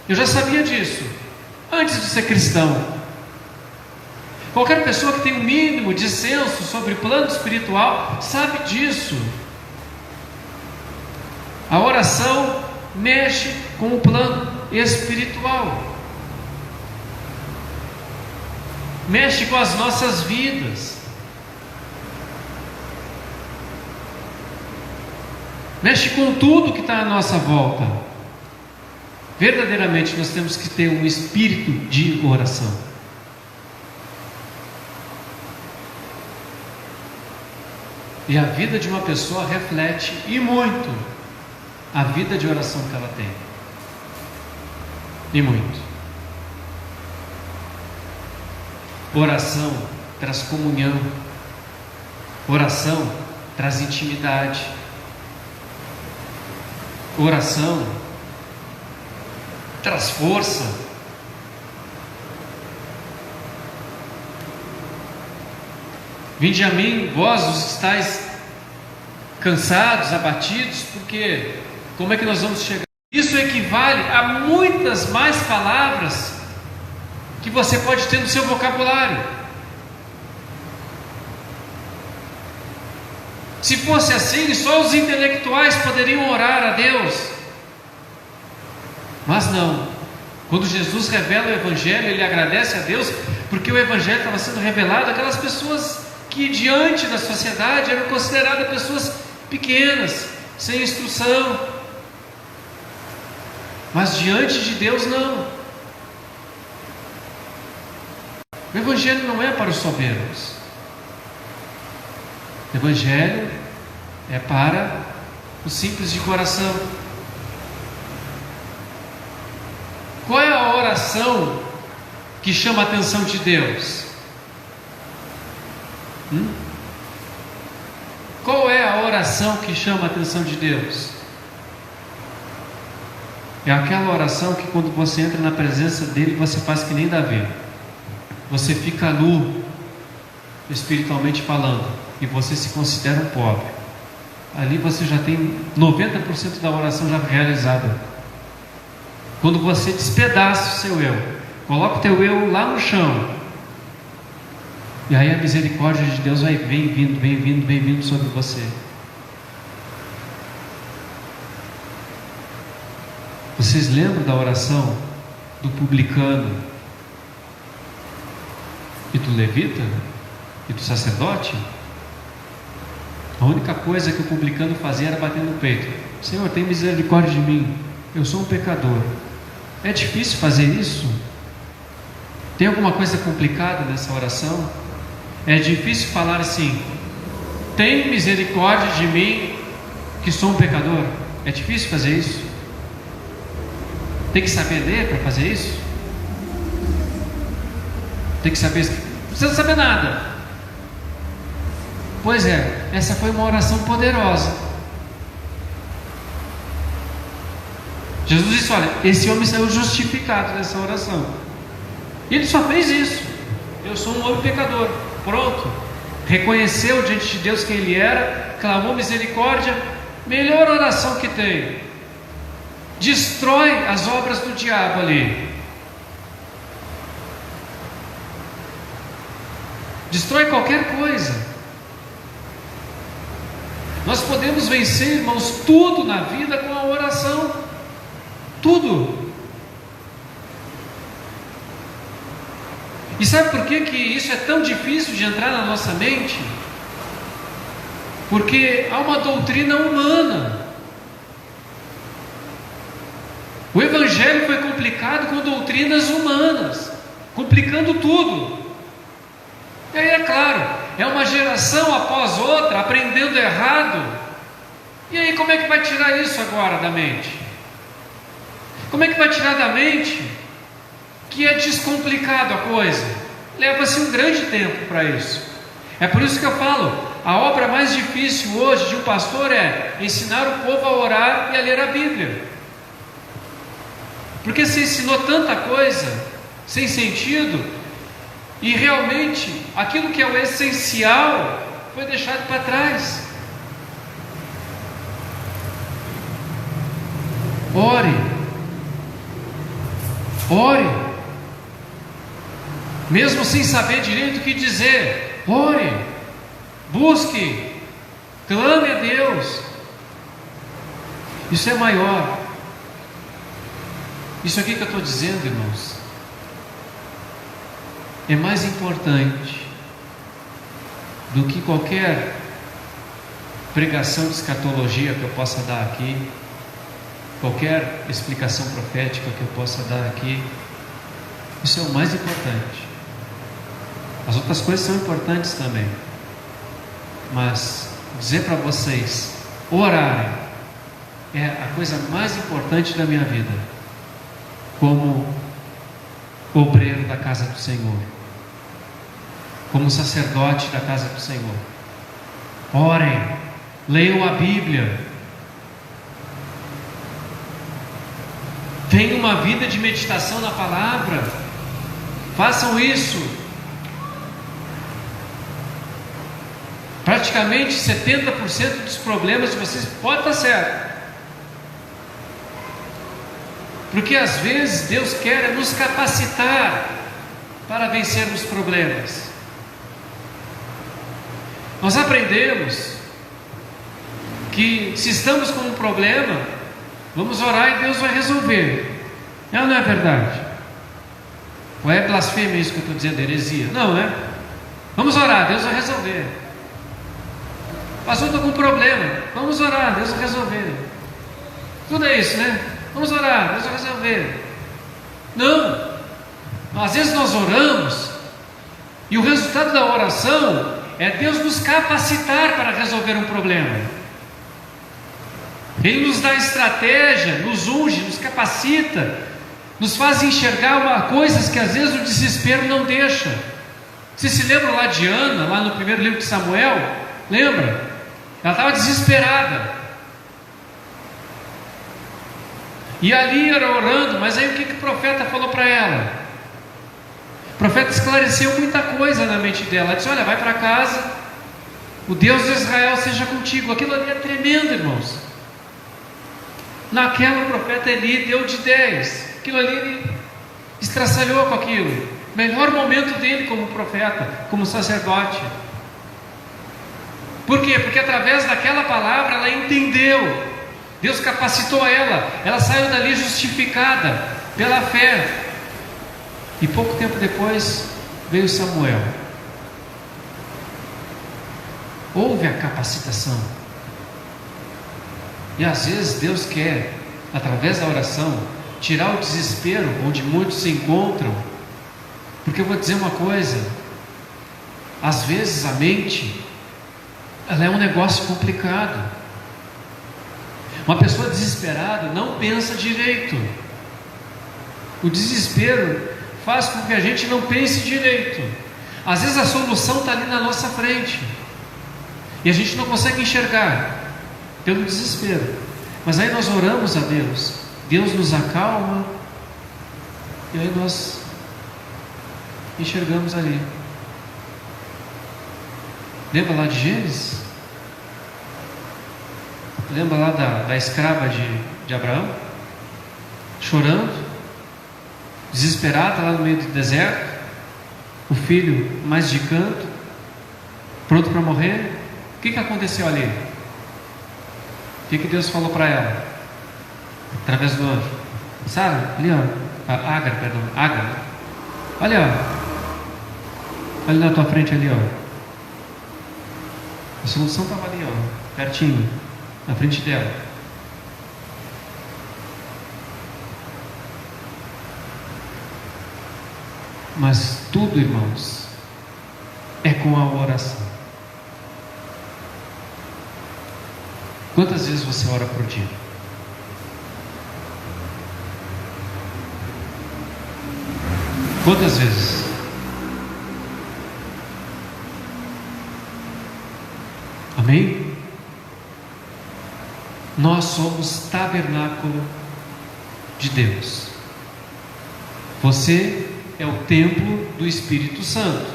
Eu já sabia disso antes de ser cristão. Qualquer pessoa que tem um mínimo de senso sobre o plano espiritual sabe disso. A oração mexe com o plano espiritual. Mexe com as nossas vidas. Mexe com tudo que está à nossa volta. Verdadeiramente nós temos que ter um espírito de oração. E a vida de uma pessoa reflete, e muito, a vida de oração que ela tem. E muito. Oração traz comunhão. Oração traz intimidade. Oração traz força. Vinde a mim, vós os que estáis cansados, abatidos, porque como é que nós vamos chegar? Isso equivale a muitas mais palavras que você pode ter no seu vocabulário. Se fosse assim, só os intelectuais poderiam orar a Deus. Mas não. Quando Jesus revela o Evangelho, Ele agradece a Deus, porque o Evangelho estava sendo revelado àquelas pessoas que diante da sociedade eram consideradas pessoas pequenas, sem instrução. Mas diante de Deus não. O Evangelho não é para os soberbos. O Evangelho é para os simples de coração. Qual é a oração que chama a atenção de Deus? Qual é a oração que chama a atenção de Deus? É aquela oração que quando você entra na presença dele, você faz que nem Davi. Você fica nu, espiritualmente falando, e você se considera um pobre. Ali você já tem 90% da oração já realizada. Quando você despedaça o seu eu, coloca o teu eu lá no chão, e aí a misericórdia de Deus vai vem vindo sobre você. Vocês lembram da oração do publicano e do levita e do sacerdote? A única coisa que o publicano fazia era bater no peito: Senhor, tem misericórdia de mim, eu sou um pecador. É difícil fazer isso? Tem alguma coisa complicada nessa oração? É difícil falar assim: tem misericórdia de mim, que sou um pecador? É difícil fazer isso? Tem que saber ler para fazer isso? Tem que saber, não precisa saber nada. Pois é, essa foi uma oração poderosa. Jesus disse: olha, esse homem saiu justificado nessa oração. E ele só fez isso. Eu sou um homem pecador. Pronto. Reconheceu diante de Deus quem ele era, clamou misericórdia. Melhor oração que tem. Destrói as obras do diabo ali. Destrói qualquer coisa. Nós podemos vencer, irmãos, tudo na vida com a oração. Tudo. E sabe por que isso é tão difícil de entrar na nossa mente? Porque há uma doutrina humana. O Evangelho foi complicado com doutrinas humanas, complicando tudo. E aí, é claro, é uma geração após outra aprendendo errado. E aí, como é que vai tirar isso agora da mente? Como é que vai tirar da mente que é descomplicado a coisa? Leva-se um grande tempo para isso. É por isso que eu falo, a obra mais difícil hoje de um pastor é ensinar o povo a orar e a ler a Bíblia. Porque você ensinou tanta coisa sem sentido e realmente aquilo que é o essencial foi deixado para trás. Ore, mesmo sem saber direito o que dizer, ore, busque, clame a Deus. Isso é maior. Isso aqui que eu estou dizendo, irmãos, é mais importante do que qualquer pregação de escatologia que eu possa dar aqui, qualquer explicação profética que eu possa dar aqui. Isso é o mais importante. As outras coisas são importantes também, mas dizer para vocês orarem é a coisa mais importante da minha vida, como obreiro da casa do Senhor, como sacerdote da casa do Senhor. Orem, leiam a Bíblia, tenham uma vida de meditação na palavra, façam isso. Praticamente 70% dos problemas de vocês pode estar certo, porque às vezes Deus quer nos capacitar para vencermos problemas. Nós aprendemos que se estamos com um problema, vamos orar e Deus vai resolver. Não é verdade? Ou é blasfêmia isso que eu estou dizendo, heresia? Não, né? Vamos orar, Deus vai resolver. Pastor, estou com um problema, vamos orar, Deus vai resolver. Tudo é isso, né? Vamos orar, Deus vai resolver. Não, às vezes nós oramos e o resultado da oração é Deus nos capacitar para resolver um problema. Ele nos dá estratégia, nos unge, nos capacita, nos faz enxergar coisas que às vezes o desespero não deixa. Você se lembra lá de Ana, lá no primeiro livro de Samuel? Lembra? Ela estava desesperada. E ali era orando, mas aí o que o profeta falou para ela? O profeta esclareceu muita coisa na mente dela. Ela disse: olha, vai para casa, o Deus de Israel seja contigo. Aquilo ali é tremendo, irmãos. Naquela o profeta Eli deu de 10. Aquilo ali ele estraçalhou com aquilo. Melhor momento dele como profeta, como sacerdote. Por quê? Porque através daquela palavra ela entendeu. Deus capacitou ela. Ela saiu dali justificada pela fé. E pouco tempo depois veio Samuel. Houve a capacitação. E às vezes Deus quer, através da oração, tirar o desespero onde muitos se encontram. Porque eu vou dizer uma coisa: às vezes a mente, ela é um negócio complicado. Uma pessoa desesperada não pensa direito. O desespero faz com que a gente não pense direito. Às vezes a solução está ali na nossa frente e a gente não consegue enxergar pelo desespero. Mas aí nós oramos a Deus, Deus nos acalma e aí nós enxergamos ali. Lembra lá de Gênesis? Lembra lá da escrava de Abraão? Chorando, desesperada lá no meio do deserto, o filho mais de canto, pronto para morrer. O que aconteceu ali? O que Deus falou para ela? Através do anjo. Sara, ali ó, Agar, olha ó, olha na tua frente ali ó. A solução estava ali ó, pertinho, na frente dela. Mas tudo, irmãos, é com a oração. Quantas vezes você ora por dia? Quantas vezes? Amém? Nós somos tabernáculo de Deus. Você é o templo do Espírito Santo.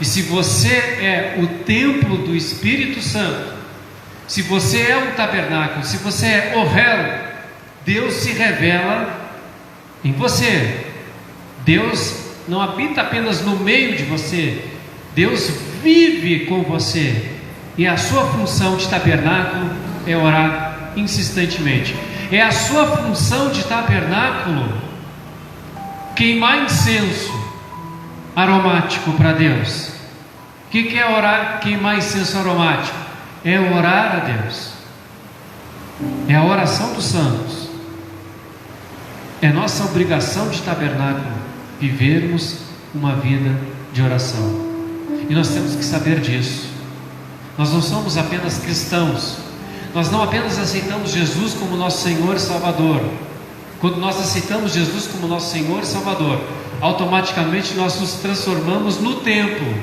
E se você é o templo do Espírito Santo, se você é o tabernáculo, se você é o réu, Deus se revela em você. Deus não habita apenas no meio de você, Deus vive com você. E a sua função de tabernáculo é orar insistentemente. É a sua função de tabernáculo queimar incenso aromático para Deus. O que é orar, queimar incenso aromático? É orar a Deus. É a oração dos santos. É nossa obrigação de tabernáculo vivermos uma vida de oração. E nós temos que saber disso. Nós não somos apenas cristãos. Nós não apenas aceitamos Jesus como nosso Senhor e Salvador. Quando nós aceitamos Jesus como nosso Senhor e Salvador, automaticamente nós nos transformamos no templo,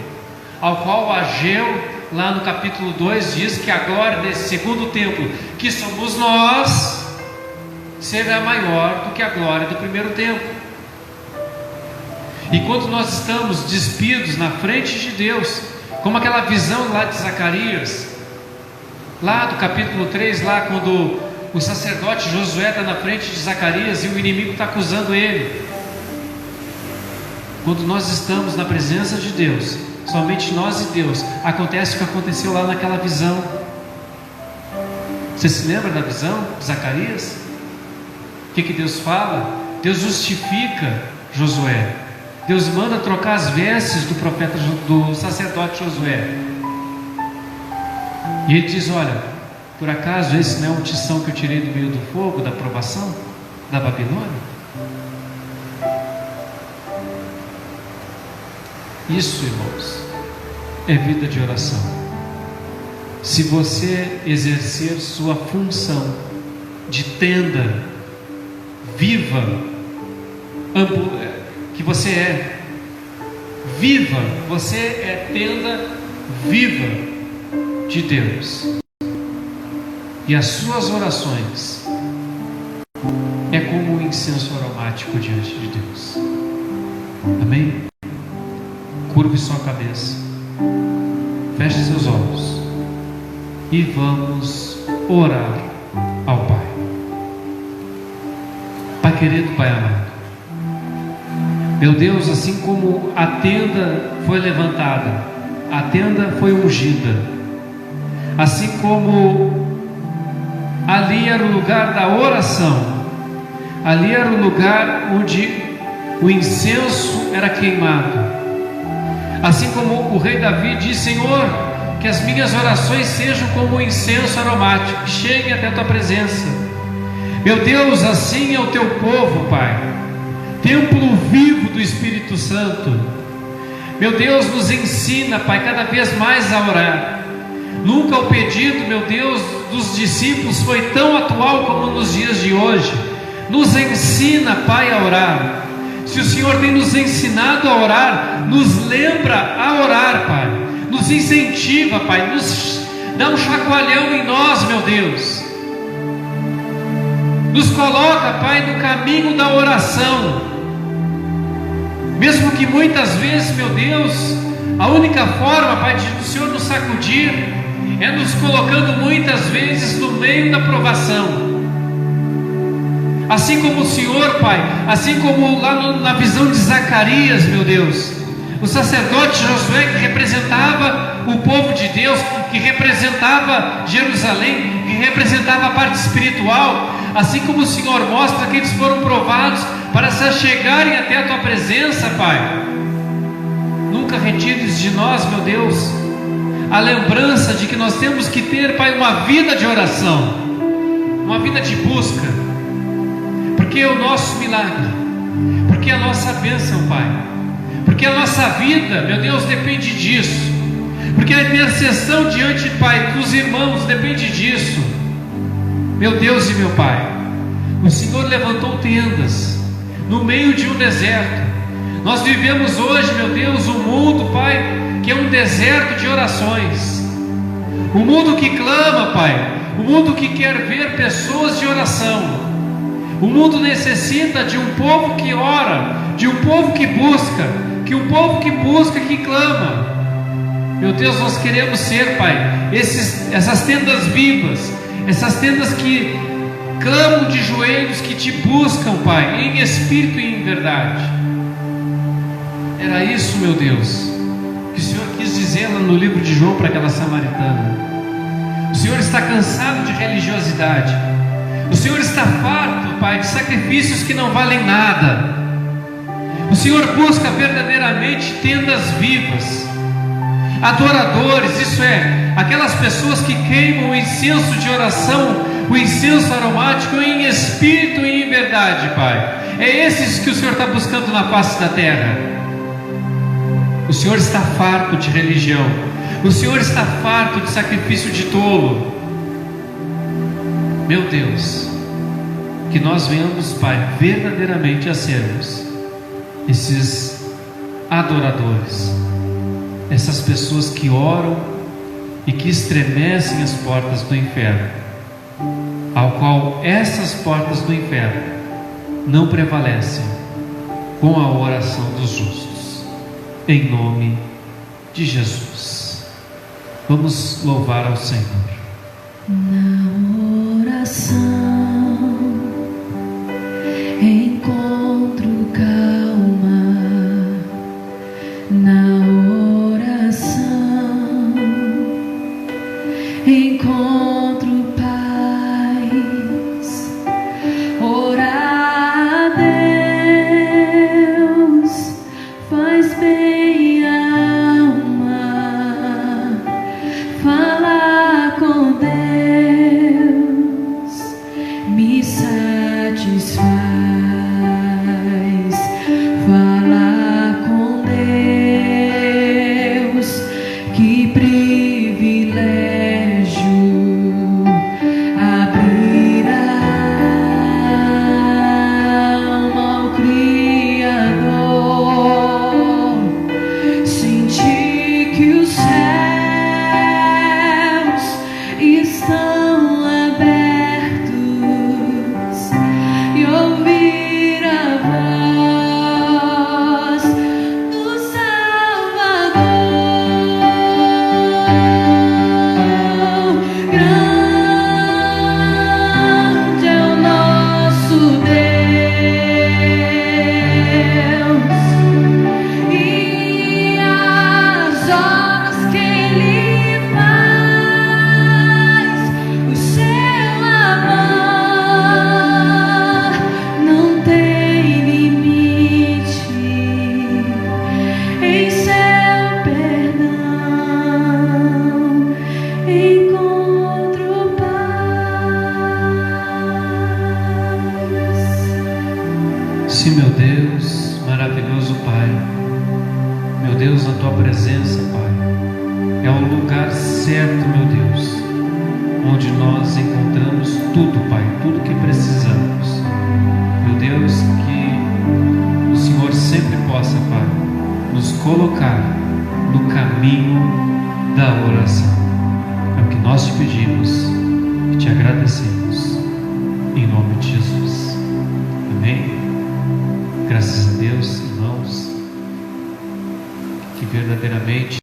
ao qual Ageu, lá no capítulo 2, diz que a glória desse segundo templo, que somos nós, será maior do que a glória do primeiro templo. E quando nós estamos despidos na frente de Deus, como aquela visão lá de Zacarias, lá do capítulo 3, lá quando o sacerdote Josué está na frente de Zacarias e o inimigo está acusando ele. Quando nós estamos na presença de Deus, somente nós e Deus, acontece o que aconteceu lá naquela visão. Você se lembra da visão de Zacarias? O que Deus fala? Deus justifica Josué. Deus manda trocar as vestes do profeta, do sacerdote Josué. E ele diz: olha, por acaso esse não é um tição que eu tirei do meio do fogo, da provação, da Babilônia? Isso, irmãos, é vida de oração. Se você exercer sua função de tenda viva, que você é viva, você é tenda viva de Deus, e as suas orações é como um incenso aromático diante de Deus. Amém? Curve sua cabeça, feche seus olhos e vamos orar ao Pai. Pai querido, Pai amado, meu Deus, assim como a tenda foi levantada, a tenda foi ungida, assim como ali era o lugar da oração, ali era o lugar onde o incenso era queimado, assim como o rei Davi disse: Senhor, que as minhas orações sejam como um incenso aromático, que cheguem até a tua presença. Meu Deus, assim é o teu povo, Pai, templo vivo do Espírito Santo. Meu Deus, nos ensina, Pai, cada vez mais a orar. Nunca o pedido, meu Deus, dos discípulos foi tão atual como nos dias de hoje. Nos ensina, Pai, a orar. Se o Senhor tem nos ensinado a orar, nos lembra a orar, Pai. Nos incentiva, Pai, nos dá um chacoalhão em nós, meu Deus. Nos coloca, Pai, no caminho da oração. Mesmo que muitas vezes, meu Deus, a única forma, Pai, do Senhor nos sacudir é nos colocando muitas vezes no meio da provação. Assim como o Senhor, Pai, assim como lá na visão de Zacarias, meu Deus, o sacerdote Josué, que representava o povo de Deus, que representava Jerusalém, que representava a parte espiritual, assim como o Senhor mostra que eles foram provados para se chegarem até a tua presença, Pai. Nunca retires de nós, meu Deus, a lembrança de que nós temos que ter, Pai, uma vida de oração, uma vida de busca, porque é o nosso milagre, porque é a nossa bênção, Pai, porque a nossa vida, meu Deus, depende disso, porque a intercessão diante, Pai, dos irmãos depende disso. Meu Deus e meu Pai, o Senhor levantou tendas no meio de um deserto. Nós vivemos hoje, meu Deus, um mundo, Pai, que é um deserto de orações, um mundo que clama, Pai, um mundo que quer ver pessoas de oração, O mundo necessita de um povo que ora, de um povo que busca, que clama. Meu Deus, nós queremos ser, Pai, essas tendas vivas, essas tendas que clamam de joelhos, que te buscam, Pai, em espírito e em verdade. Era isso, meu Deus, que o Senhor quis dizer lá no livro de João para aquela samaritana. O Senhor está cansado de religiosidade. O Senhor está farto, Pai, de sacrifícios que não valem nada. O Senhor busca verdadeiramente tendas vivas, adoradores, isso é, aquelas pessoas que queimam o incenso de oração, o incenso aromático em espírito e em verdade, Pai. É esses que o Senhor está buscando na face da terra. O Senhor está farto de religião. O Senhor está farto de sacrifício de tolo. Meu Deus, que nós venhamos, Pai, verdadeiramente a sermos esses adoradores, essas pessoas que oram e que estremecem as portas do inferno, ao qual essas portas do inferno não prevalecem com a oração dos justos, em nome de Jesus. Vamos louvar ao Senhor. Na oração encontro calma, na oração encontro paz. Orar a Deus faz bem à alma, falar com Deus me satisfaz. Falar com Deus, que privilégio, abrir a alma ao Criador, sentir que os céus estão abertos e ouvir a voz do Salvador. Grande é o nosso Deus e as obras que Ele faz. O seu amor não tem limite, em seu perdão encontro paz. Sim, meu Deus, maravilhoso Pai, meu Deus, na Tua presença, Pai, é o lugar certo, meu Deus, onde nós encontramos tudo, Pai, tudo que precisamos. Meu Deus, que o Senhor sempre possa, Pai, nos colocar no caminho da oração. É o que nós te pedimos e te agradecemos, em nome de Jesus. Amém? Graças a Deus, irmãos, que verdadeiramente